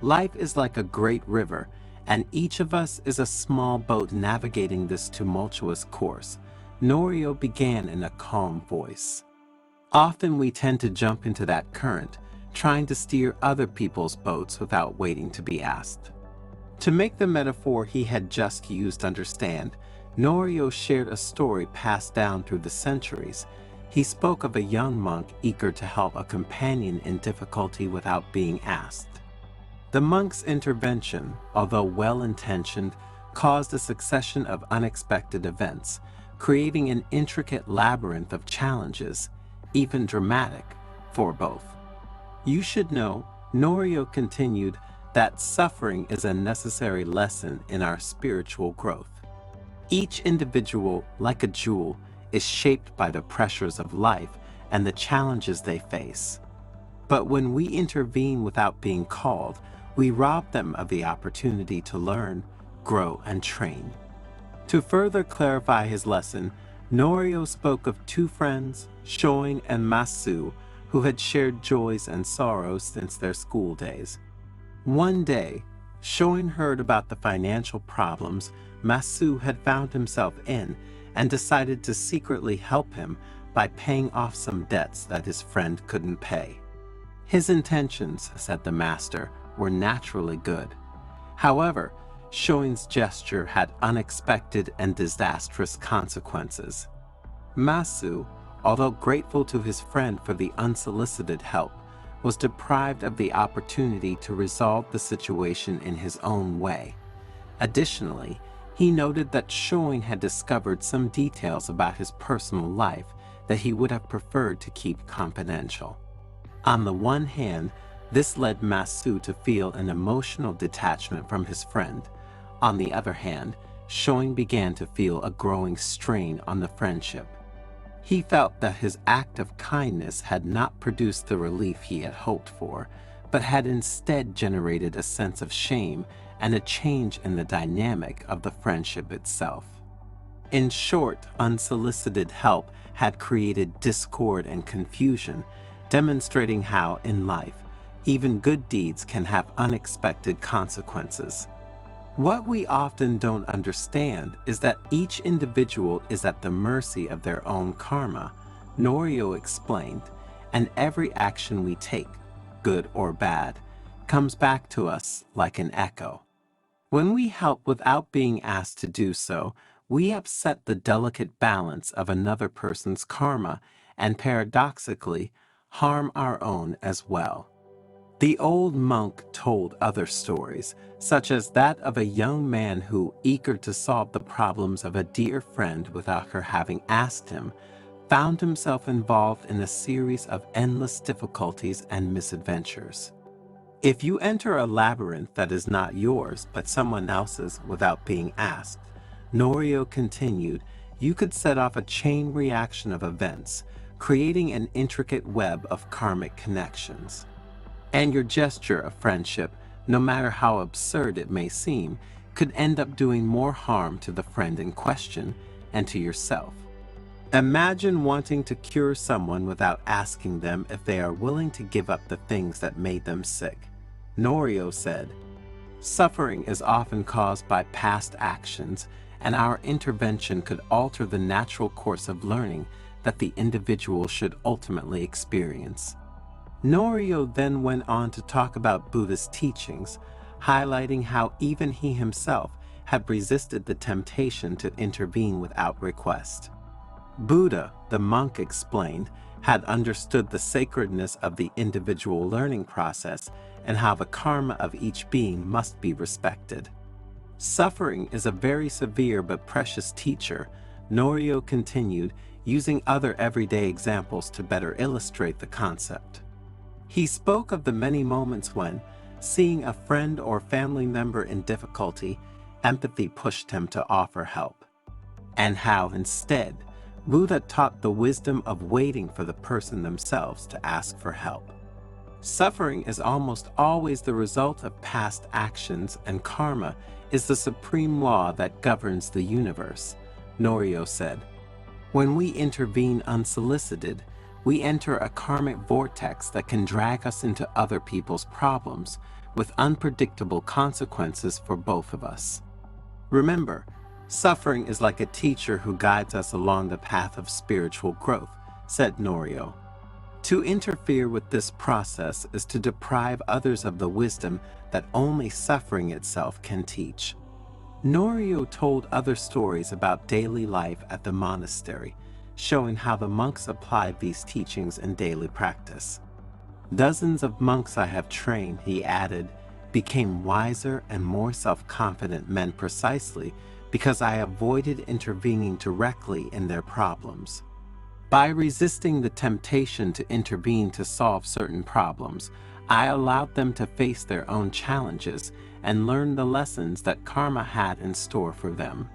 Life is like a great river, and each of us is a small boat navigating this tumultuous course. Norio began in a calm voice. Often we tend to jump into that current, trying to steer other people's boats without waiting to be asked. To make the metaphor he had just used understand, Norio shared a story passed down through the centuries. He spoke of a young monk eager to help a companion in difficulty without being asked. The monk's intervention, although well-intentioned, caused a succession of unexpected events, creating an intricate labyrinth of challenges, even dramatic, for both. You should know, Norio continued, that suffering is a necessary lesson in our spiritual growth. Each individual, like a jewel, is shaped by the pressures of life and the challenges they face. But when we intervene without being called, we rob them of the opportunity to learn, grow, and train. To further clarify his lesson, Norio spoke of two friends, Shoin and Masu, who had shared joys and sorrows since their school days. One day, Shoin heard about the financial problems Masu had found himself in and decided to secretly help him by paying off some debts that his friend couldn't pay. His intentions, said the master, were naturally good. However, Shoin's gesture had unexpected and disastrous consequences. Masu, although grateful to his friend for the unsolicited help, was deprived of the opportunity to resolve the situation in his own way. Additionally, he noted that Shoin had discovered some details about his personal life that he would have preferred to keep confidential. On the one hand, this led Masu to feel an emotional detachment from his friend. On the other hand, Shoin began to feel a growing strain on the friendship. He felt that his act of kindness had not produced the relief he had hoped for, but had instead generated a sense of shame and a change in the dynamic of the friendship itself. In short, unsolicited help had created discord and confusion, demonstrating how, in life, even good deeds can have unexpected consequences. What we often don't understand is that each individual is at the mercy of their own karma, Norio explained, and every action we take, good or bad, comes back to us like an echo. When we help without being asked to do so, we upset the delicate balance of another person's karma and paradoxically harm our own as well. The old monk told other stories, such as that of a young man who, eager to solve the problems of a dear friend without her having asked him, found himself involved in a series of endless difficulties and misadventures. If you enter a labyrinth that is not yours but someone else's without being asked, Norio continued, you could set off a chain reaction of events, creating an intricate web of karmic connections. And your gesture of friendship, no matter how absurd it may seem, could end up doing more harm to the friend in question and to yourself. Imagine wanting to cure someone without asking them if they are willing to give up the things that made them sick. Norio said, suffering is often caused by past actions, and our intervention could alter the natural course of learning that the individual should ultimately experience. Norio then went on to talk about Buddhist teachings, highlighting how even he himself had resisted the temptation to intervene without request. Buddha, the monk explained, had understood the sacredness of the individual learning process and how the karma of each being must be respected. Suffering is a very severe but precious teacher, Norio continued, using other everyday examples to better illustrate the concept. He spoke of the many moments when, seeing a friend or family member in difficulty, empathy pushed him to offer help, and how, instead, Buddha taught the wisdom of waiting for the person themselves to ask for help. Suffering is almost always the result of past actions, and karma is the supreme law that governs the universe, Norio said. When we intervene unsolicited, we enter a karmic vortex that can drag us into other people's problems, with unpredictable consequences for both of us. Remember, suffering is like a teacher who guides us along the path of spiritual growth, said Norio. To interfere with this process is to deprive others of the wisdom that only suffering itself can teach. Norio told other stories about daily life at the monastery, showing how the monks applied these teachings in daily practice. Dozens of monks I have trained, he added, became wiser and more self-confident men precisely because I avoided intervening directly in their problems. By resisting the temptation to intervene to solve certain problems, I allowed them to face their own challenges and learn the lessons that karma had in store for them.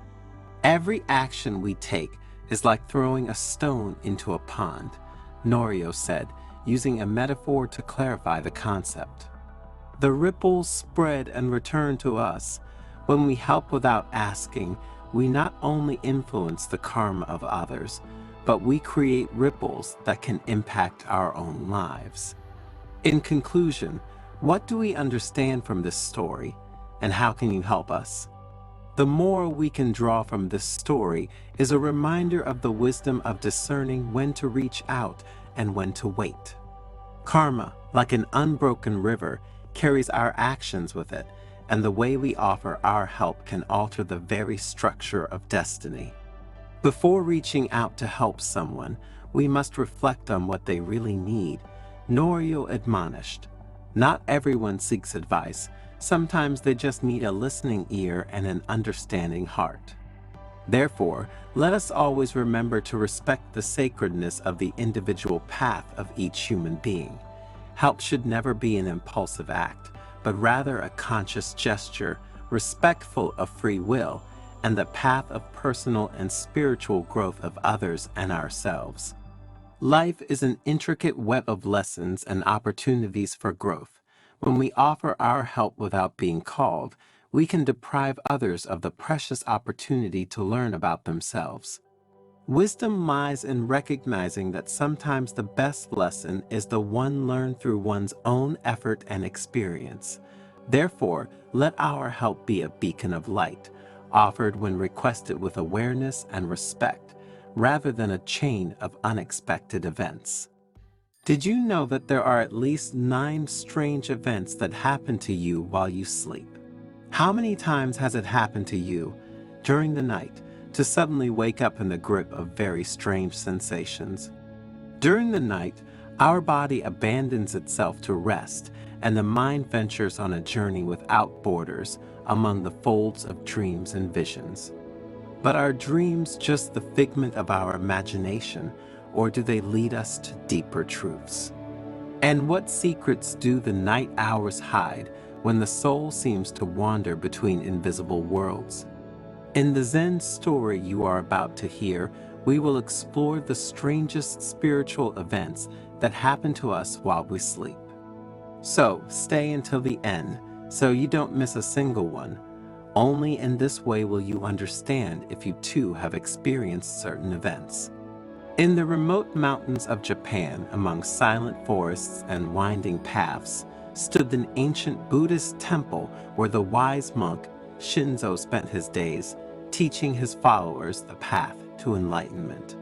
Every action we take is like throwing a stone into a pond, Norio said, using a metaphor to clarify the concept. The ripples spread and return to us. When we help without asking, we not only influence the karma of others, but we create ripples that can impact our own lives. In conclusion, what do we understand from this story, and how can you help us? The moral we can draw from this story is a reminder of the wisdom of discerning when to reach out and when to wait. Karma, like an unbroken river, carries our actions with it, and the way we offer our help can alter the very structure of destiny. Before reaching out to help someone, we must reflect on what they really need, Norio admonished. Not everyone seeks advice. Sometimes they just need a listening ear and an understanding heart. Therefore, let us always remember to respect the sacredness of the individual path of each human being. Help should never be an impulsive act, but rather a conscious gesture, respectful of free will, and the path of personal and spiritual growth of others and ourselves. Life is an intricate web of lessons and opportunities for growth. When we offer our help without being called, we can deprive others of the precious opportunity to learn about themselves. Wisdom lies in recognizing that sometimes the best lesson is the one learned through one's own effort and experience. Therefore, let our help be a beacon of light, offered when requested with awareness and respect, rather than a chain of unexpected events. Did you know that there are at least 9 strange events that happen to you while you sleep? How many times has it happened to you, during the night, to suddenly wake up in the grip of very strange sensations? During the night, our body abandons itself to rest, and the mind ventures on a journey without borders among the folds of dreams and visions. But are dreams just the figment of our imagination, or do they lead us to deeper truths? And what secrets do the night hours hide when the soul seems to wander between invisible worlds? In the Zen story you are about to hear, we will explore the strangest spiritual events that happen to us while we sleep. So stay until the end, so you don't miss a single one. Only in this way will you understand if you too have experienced certain events. In the remote mountains of Japan, among silent forests and winding paths, stood an ancient Buddhist temple where the wise monk Shinzo spent his days, teaching his followers the path to enlightenment.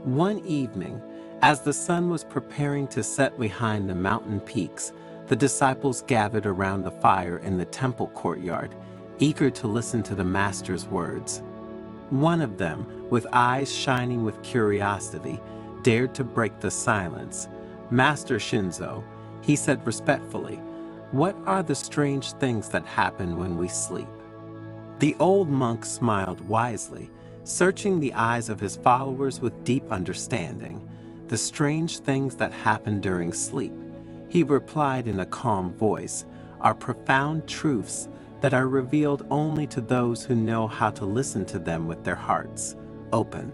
One evening, as the sun was preparing to set behind the mountain peaks, the disciples gathered around the fire in the temple courtyard, eager to listen to the master's words. One of them, with eyes shining with curiosity, dared to break the silence. "Master Shinzo," he said respectfully, "what are the strange things that happen when we sleep?" The old monk smiled wisely, searching the eyes of his followers with deep understanding. "The strange things that happen during sleep," he replied in a calm voice, "are profound truths that are revealed only to those who know how to listen to them with their hearts open.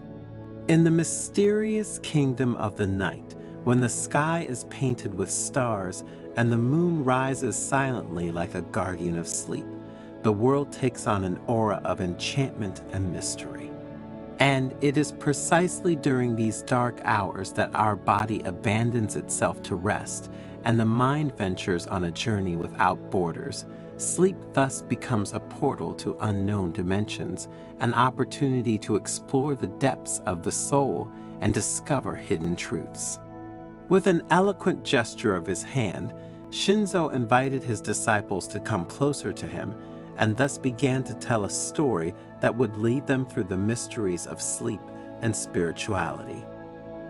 In the mysterious kingdom of the night, when the sky is painted with stars and the moon rises silently like a guardian of sleep, the world takes on an aura of enchantment and mystery. And it is precisely during these dark hours that our body abandons itself to rest and the mind ventures on a journey without borders. Sleep thus becomes a portal to unknown dimensions, an opportunity to explore the depths of the soul and discover hidden truths." With an eloquent gesture of his hand, Shinzo invited his disciples to come closer to him and thus began to tell a story that would lead them through the mysteries of sleep and spirituality.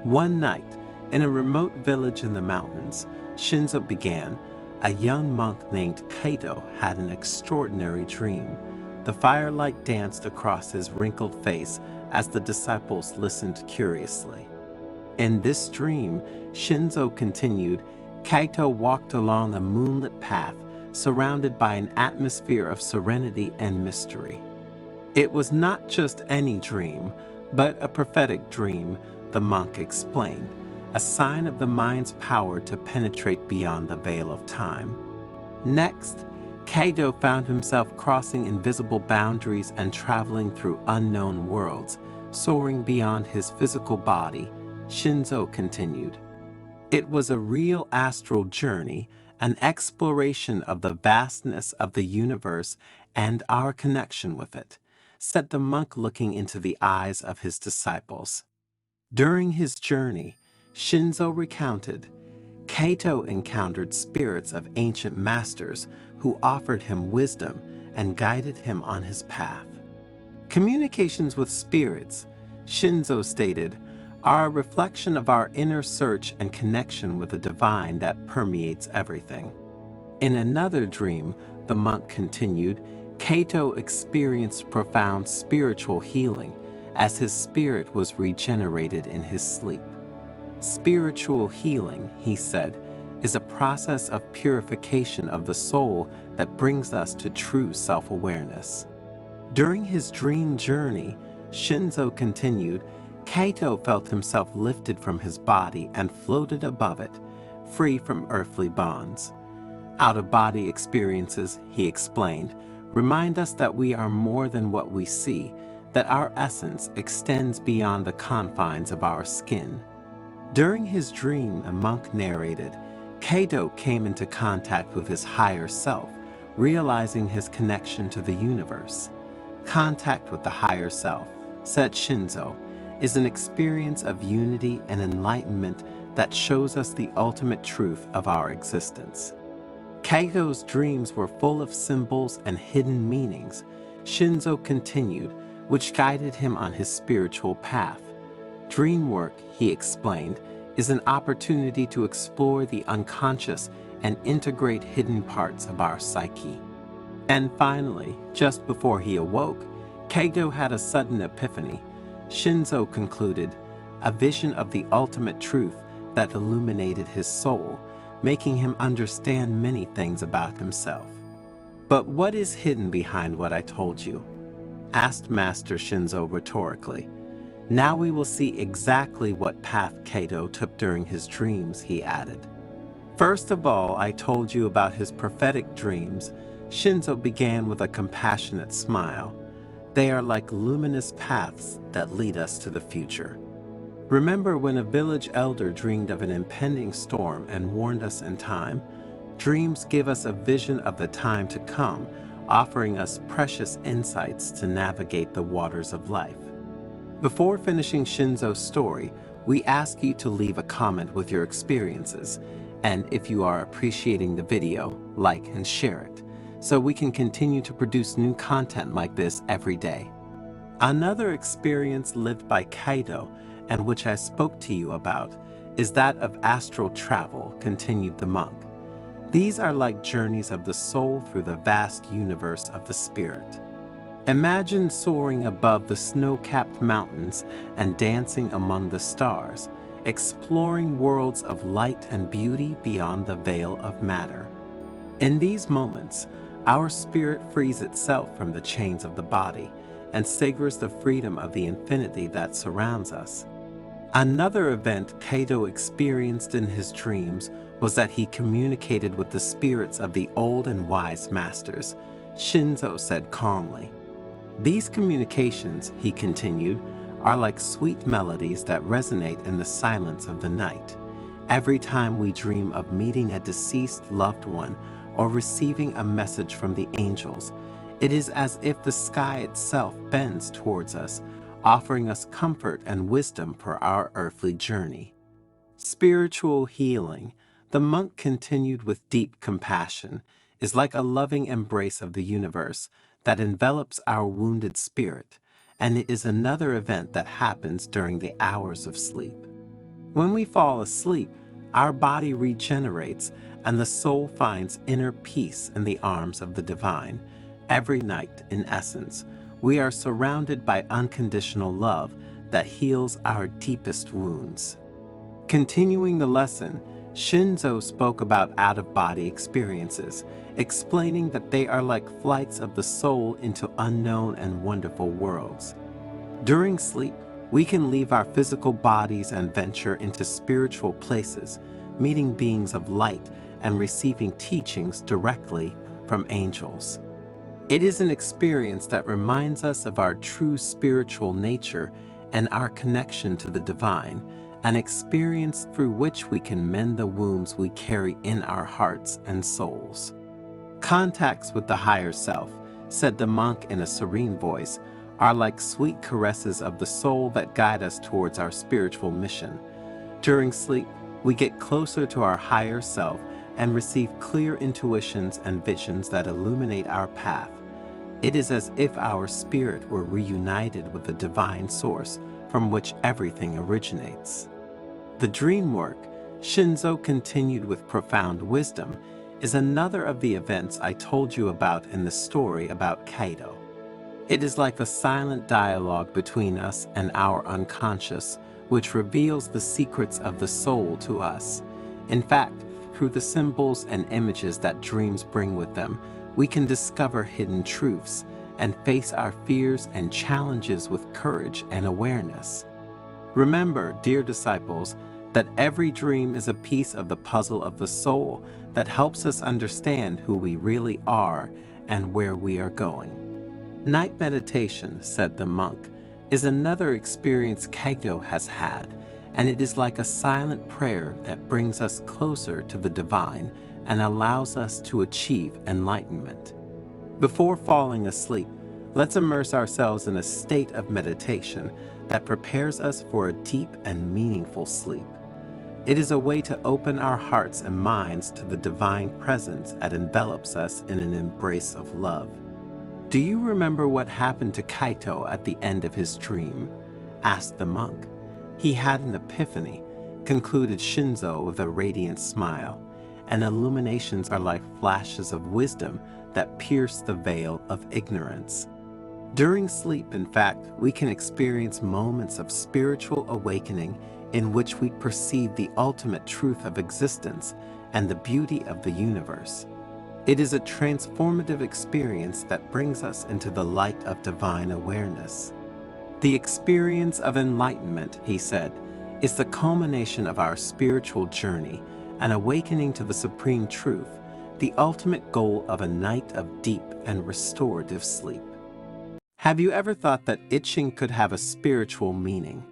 One night, in a remote village in the mountains, Shinzo began, a young monk named Kaito had an extraordinary dream. The firelight danced across his wrinkled face as the disciples listened curiously. In this dream, Shinzo continued, Kaito walked along a moonlit path surrounded by an atmosphere of serenity and mystery. It was not just any dream, but a prophetic dream, the monk explained, a sign of the mind's power to penetrate beyond the veil of time. Next, Kaito found himself crossing invisible boundaries and traveling through unknown worlds, soaring beyond his physical body. Shinzo continued, "It was a real astral journey, an exploration of the vastness of the universe and our connection with it," said the monk, looking into the eyes of his disciples. During his journey, Shinzo recounted, Kaito encountered spirits of ancient masters who offered him wisdom and guided him on his path. Communications with spirits, Shinzo stated, are a reflection of our inner search and connection with the divine that permeates everything. In another dream, the monk continued, Kaito experienced profound spiritual healing as his spirit was regenerated in his sleep. Spiritual healing, he said, is a process of purification of the soul that brings us to true self-awareness. During his dream journey, Shinzo continued, Kaito felt himself lifted from his body and floated above it, free from earthly bonds. Out-of-body experiences, he explained, remind us that we are more than what we see, that our essence extends beyond the confines of our skin. During his dream, a monk narrated, Kaito came into contact with his higher self, realizing his connection to the universe. Contact with the higher self, said Shinzo, is an experience of unity and enlightenment that shows us the ultimate truth of our existence. Kaito's dreams were full of symbols and hidden meanings, Shinzo continued, which guided him on his spiritual path. Dream work, he explained, is an opportunity to explore the unconscious and integrate hidden parts of our psyche. And finally, just before he awoke, Kaito had a sudden epiphany. Shinzo concluded, a vision of the ultimate truth that illuminated his soul, making him understand many things about himself. But what is hidden behind what I told you? Asked Master Shinzo rhetorically. Now we will see exactly what path Kaito took during his dreams, he added. First of all, I told you about his prophetic dreams. Shinzo began with a compassionate smile. They are like luminous paths that lead us to the future. Remember when a village elder dreamed of an impending storm and warned us in time? Dreams give us a vision of the time to come, offering us precious insights to navigate the waters of life. Before finishing Shinzo's story, we ask you to leave a comment with your experiences, and if you are appreciating the video, like and share it. so we can continue to produce new content like this every day. Another experience lived by Kaido, and which I spoke to you about, is that of astral travel, continued the monk. These are like journeys of the soul through the vast universe of the spirit. Imagine soaring above the snow-capped mountains and dancing among the stars, exploring worlds of light and beauty beyond the veil of matter. In these moments, our spirit frees itself from the chains of the body and savors the freedom of the infinity that surrounds us. Another event Kaido experienced in his dreams was that he communicated with the spirits of the old and wise masters, Shinzo said calmly. These communications, he continued, are like sweet melodies that resonate in the silence of the night. Every time we dream of meeting a deceased loved one or receiving a message from the angels, it is as if the sky itself bends towards us, offering us comfort and wisdom for our earthly journey. Spiritual healing, the monk continued with deep compassion, is like a loving embrace of the universe that envelops our wounded spirit, and it is another event that happens during the hours of sleep. When we fall asleep, our body regenerates and the soul finds inner peace in the arms of the divine. Every night, in essence, we are surrounded by unconditional love that heals our deepest wounds. Continuing the lesson, Shinzo spoke about out-of-body experiences, explaining that they are like flights of the soul into unknown and wonderful worlds. During sleep, we can leave our physical bodies and venture into spiritual places, meeting beings of light and receiving teachings directly from angels. It is an experience that reminds us of our true spiritual nature and our connection to the divine, an experience through which we can mend the wounds we carry in our hearts and souls. Contacts with the higher self, said the monk in a serene voice, are like sweet caresses of the soul that guide us towards our spiritual mission. During sleep, we get closer to our higher self and receive clear intuitions and visions that illuminate our path. It is as if our spirit were reunited with the divine source from which everything originates. The dream work, Shinzo continued with profound wisdom, is another of the events I told you about in the story about Kaido. It is like a silent dialogue between us and our unconscious, which reveals the secrets of the soul to us. In fact, through the symbols and images that dreams bring with them, we can discover hidden truths and face our fears and challenges with courage and awareness. Remember, dear disciples, that every dream is a piece of the puzzle of the soul that helps us understand who we really are and where we are going. Night meditation, said the monk, is another experience Kaido has had, and it is like a silent prayer that brings us closer to the divine and allows us to achieve enlightenment. Before falling asleep, let's immerse ourselves in a state of meditation that prepares us for a deep and meaningful sleep. It is a way to open our hearts and minds to the divine presence that envelops us in an embrace of love. Do you remember what happened to Kaito at the end of his dream? Asked the monk. He had an epiphany, concluded Shinzo with a radiant smile, and illuminations are like flashes of wisdom that pierce the veil of ignorance. During sleep, in fact, we can experience moments of spiritual awakening in which we perceive the ultimate truth of existence and the beauty of the universe. It is a transformative experience that brings us into the light of divine awareness. The experience of enlightenment, he said, is the culmination of our spiritual journey, an awakening to the supreme truth, the ultimate goal of a night of deep and restorative sleep. Have you ever thought that itching could have a spiritual meaning?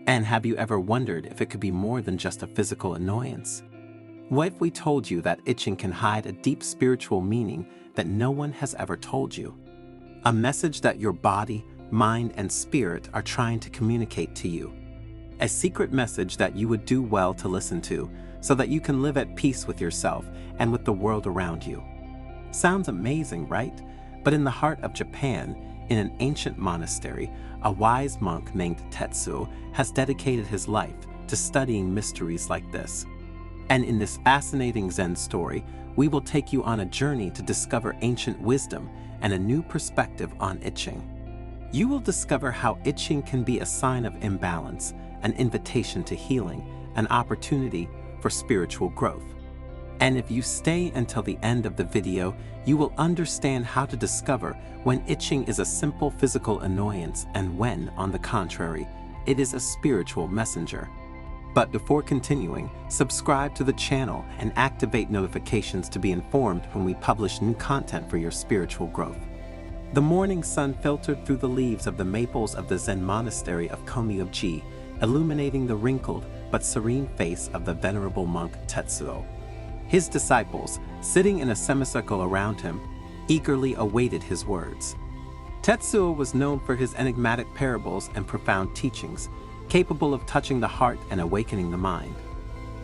And have you ever wondered if it could be more than just a physical annoyance? What if we told you that itching can hide a deep spiritual meaning that no one has ever told you? A message that your body, mind, and spirit are trying to communicate to you. A secret message that you would do well to listen to so that you can live at peace with yourself and with the world around you. Sounds amazing, right? But in the heart of Japan, in an ancient monastery, a wise monk named Tetsuo has dedicated his life to studying mysteries like this. And in this fascinating Zen story, we will take you on a journey to discover ancient wisdom and a new perspective on itching. You will discover how itching can be a sign of imbalance, an invitation to healing, an opportunity for spiritual growth. And if you stay until the end of the video, you will understand how to discover when itching is a simple physical annoyance and when, on the contrary, it is a spiritual messenger. But before continuing, subscribe to the channel and activate notifications to be informed when we publish new content for your spiritual growth. The morning sun filtered through the leaves of the maples of the Zen monastery of Komi-ji, illuminating the wrinkled but serene face of the venerable monk Tetsuo. His disciples, sitting in a semicircle around him, eagerly awaited his words. Tetsuo was known for his enigmatic parables and profound teachings, capable of touching the heart and awakening the mind.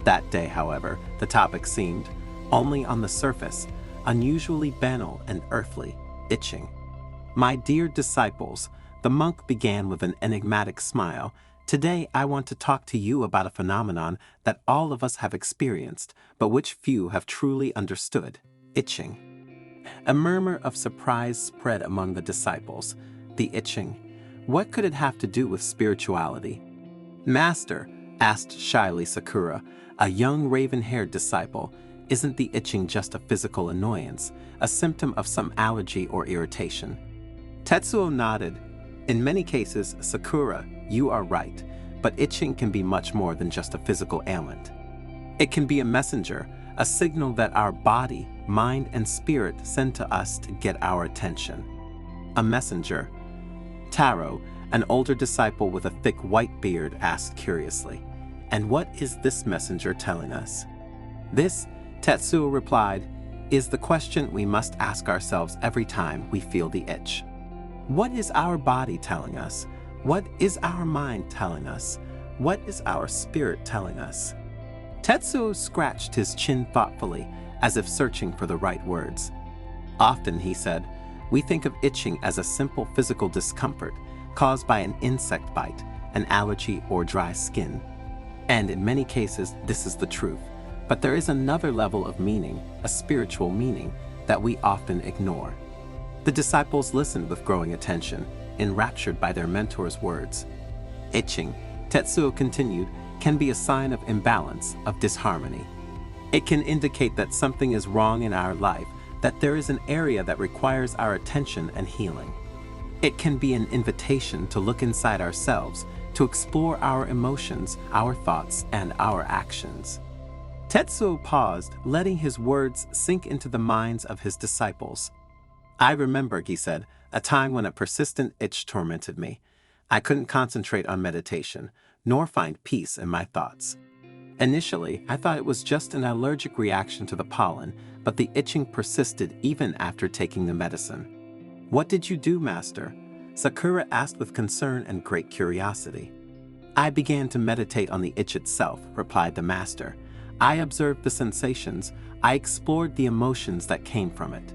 That day, however, the topic seemed, only on the surface, unusually banal and earthly, itching. My dear disciples, the monk began with an enigmatic smile. Today, I want to talk to you about a phenomenon that all of us have experienced, but which few have truly understood: itching. A murmur of surprise spread among the disciples. The itching. What could it have to do with spirituality? Master, asked shyly Sakura, a young raven-haired disciple, isn't the itching just a physical annoyance, a symptom of some allergy or irritation? Tetsuo nodded. In many cases, Sakura, you are right, but itching can be much more than just a physical ailment. It can be a messenger, a signal that our body, mind, and spirit send to us to get our attention. A messenger. Taro, an older disciple with a thick white beard, asked curiously, "And what is this messenger telling us?" This, Tetsuo replied, is the question we must ask ourselves every time we feel the itch. What is our body telling us? What is our mind telling us? What is our spirit telling us? Tetsuo scratched his chin thoughtfully, as if searching for the right words. Often, he said, we think of itching as a simple physical discomfort caused by an insect bite, an allergy, or dry skin. And in many cases, this is the truth. But there is another level of meaning, a spiritual meaning, that we often ignore. The disciples listened with growing attention, enraptured by their mentor's words. Itching, Tetsuo continued, can be a sign of imbalance, of disharmony. It can indicate that something is wrong in our life, that there is an area that requires our attention and healing. It can be an invitation to look inside ourselves, to explore our emotions, our thoughts, and our actions. Tetsuo paused, letting his words sink into the minds of his disciples. I remember, he said, a time when a persistent itch tormented me. I couldn't concentrate on meditation, nor find peace in my thoughts. Initially, I thought it was just an allergic reaction to the pollen, but the itching persisted even after taking the medicine. What did you do, Master? Sakura asked with concern and great curiosity. I began to meditate on the itch itself, replied the Master. I observed the sensations, I explored the emotions that came from it.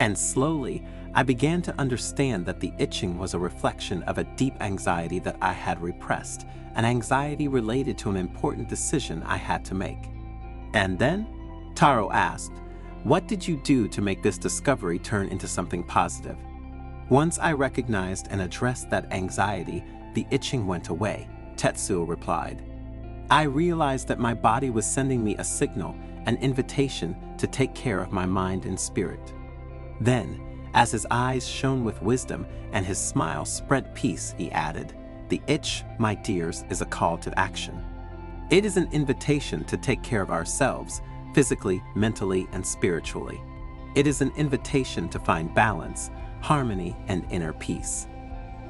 And slowly, I began to understand that the itching was a reflection of a deep anxiety that I had repressed, an anxiety related to an important decision I had to make. And then, Taro asked, what did you do to make this discovery turn into something positive? Once I recognized and addressed that anxiety, the itching went away, Tetsuo replied. I realized that my body was sending me a signal, an invitation to take care of my mind and spirit. Then, as his eyes shone with wisdom and his smile spread peace, he added, the itch, my dears, is a call to action. It is an invitation to take care of ourselves, physically, mentally, and spiritually. It is an invitation to find balance, harmony, and inner peace.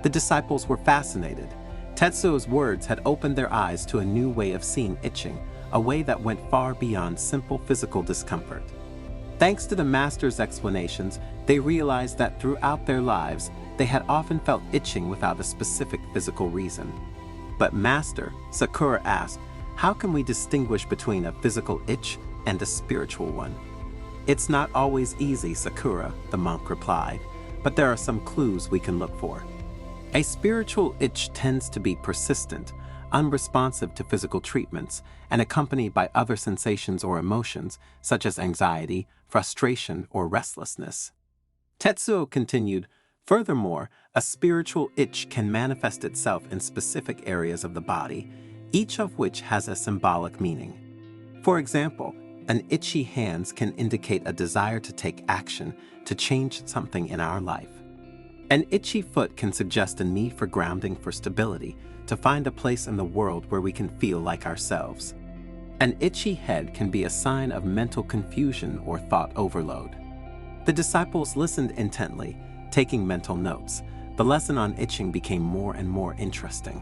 The disciples were fascinated. Tetsuo's words had opened their eyes to a new way of seeing itching, a way that went far beyond simple physical discomfort. Thanks to the Master's explanations, they realized that throughout their lives, they had often felt itching without a specific physical reason. But Master, Sakura asked, how can we distinguish between a physical itch and a spiritual one? "It's not always easy, Sakura," the monk replied, "but there are some clues we can look for." A spiritual itch tends to be persistent, unresponsive to physical treatments, and accompanied by other sensations or emotions, such as anxiety, frustration, or restlessness. Tetsuo continued, "Furthermore, a spiritual itch can manifest itself in specific areas of the body, each of which has a symbolic meaning. For example, an itchy hand can indicate a desire to take action to change something in our life. An itchy foot can suggest a need for grounding for stability, to find a place in the world where we can feel like ourselves. An itchy head can be a sign of mental confusion or thought overload." The disciples listened intently, taking mental notes. The lesson on itching became more and more interesting.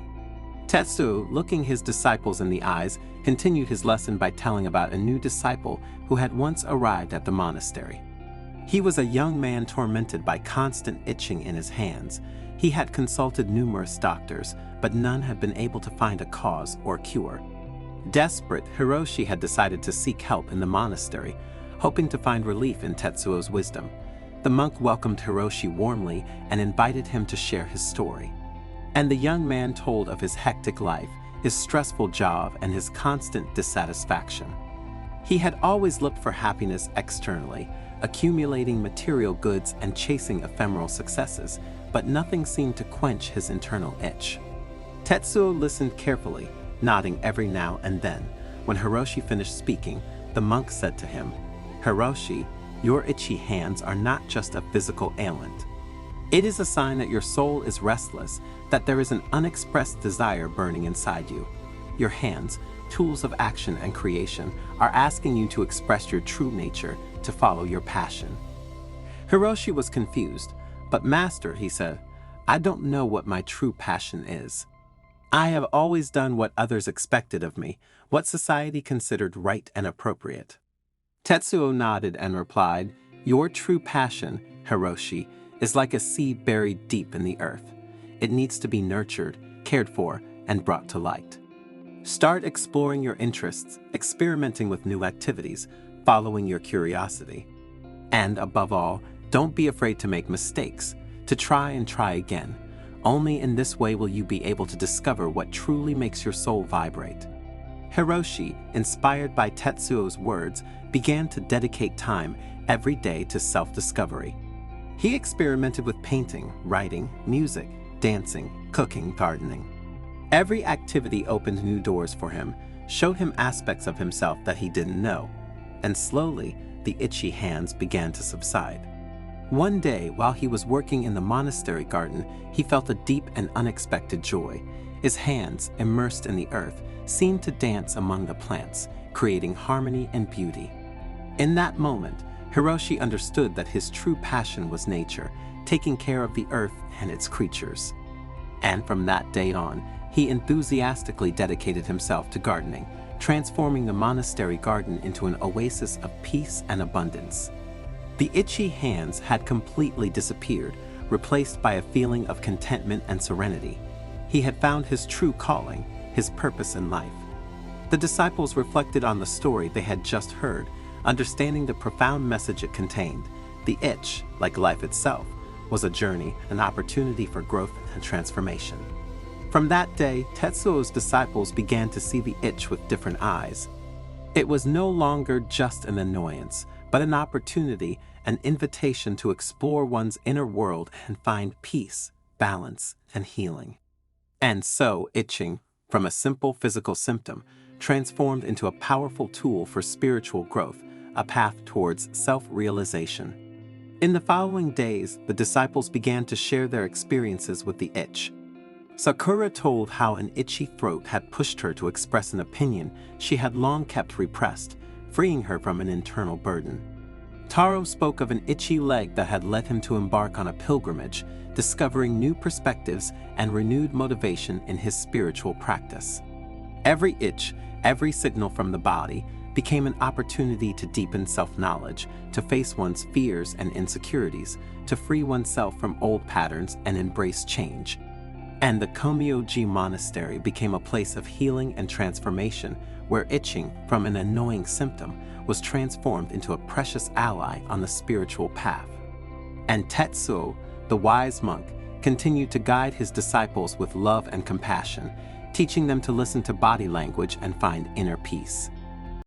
Tetsuo, looking his disciples in the eyes, continued his lesson by telling about a new disciple who had once arrived at the monastery. He was a young man tormented by constant itching in his hands. He had consulted numerous doctors, but none had been able to find a cause or cure. Desperate, Hiroshi had decided to seek help in the monastery, hoping to find relief in Tetsuo's wisdom. The monk welcomed Hiroshi warmly and invited him to share his story. And the young man told of his hectic life, his stressful job, and his constant dissatisfaction. He had always looked for happiness externally, accumulating material goods and chasing ephemeral successes, but nothing seemed to quench his internal itch. Tetsuo listened carefully, nodding every now and then. When Hiroshi finished speaking, the monk said to him, "Hiroshi, your itchy hands are not just a physical ailment. It is a sign that your soul is restless, that there is an unexpressed desire burning inside you. Your hands, tools of action and creation, are asking you to express your true nature, to follow your passion." Hiroshi was confused, but "Master," he said, "I don't know what my true passion is. I have always done what others expected of me, what society considered right and appropriate." Tetsuo nodded and replied, "Your true passion, Hiroshi, is like a seed buried deep in the earth. It needs to be nurtured, cared for, and brought to light. Start exploring your interests, experimenting with new activities, following your curiosity. And above all, don't be afraid to make mistakes, to try and try again. Only in this way will you be able to discover what truly makes your soul vibrate." Hiroshi, inspired by Tetsuo's words, began to dedicate time every day to self-discovery. He experimented with painting, writing, music, dancing, cooking, gardening. Every activity opened new doors for him, showed him aspects of himself that he didn't know, and slowly the itchy hands began to subside. One day, while he was working in the monastery garden, he felt a deep and unexpected joy. His hands, immersed in the earth, seemed to dance among the plants, creating harmony and beauty. In that moment, Hiroshi understood that his true passion was nature, taking care of the earth and its creatures. And from that day on, he enthusiastically dedicated himself to gardening, transforming the monastery garden into an oasis of peace and abundance. The itchy hands had completely disappeared, replaced by a feeling of contentment and serenity. He had found his true calling, his purpose in life. The disciples reflected on the story they had just heard, understanding the profound message it contained. The itch, like life itself, was a journey, an opportunity for growth and transformation. From that day, Tetsuo's disciples began to see the itch with different eyes. It was no longer just an annoyance, but an opportunity, an invitation to explore one's inner world and find peace, balance, and healing. And so, itching, from a simple physical symptom, transformed into a powerful tool for spiritual growth, a path towards self-realization. In the following days, the disciples began to share their experiences with the itch. Sakura told how an itchy throat had pushed her to express an opinion she had long kept repressed, freeing her from an internal burden. Taro spoke of an itchy leg that had led him to embark on a pilgrimage, discovering new perspectives and renewed motivation in his spiritual practice. Every itch, every signal from the body, became an opportunity to deepen self-knowledge, to face one's fears and insecurities, to free oneself from old patterns and embrace change. And the Komyoji Monastery became a place of healing and transformation, where itching from an annoying symptom was transformed into a precious ally on the spiritual path. And Tetsuo, the wise monk, continued to guide his disciples with love and compassion, teaching them to listen to body language and find inner peace.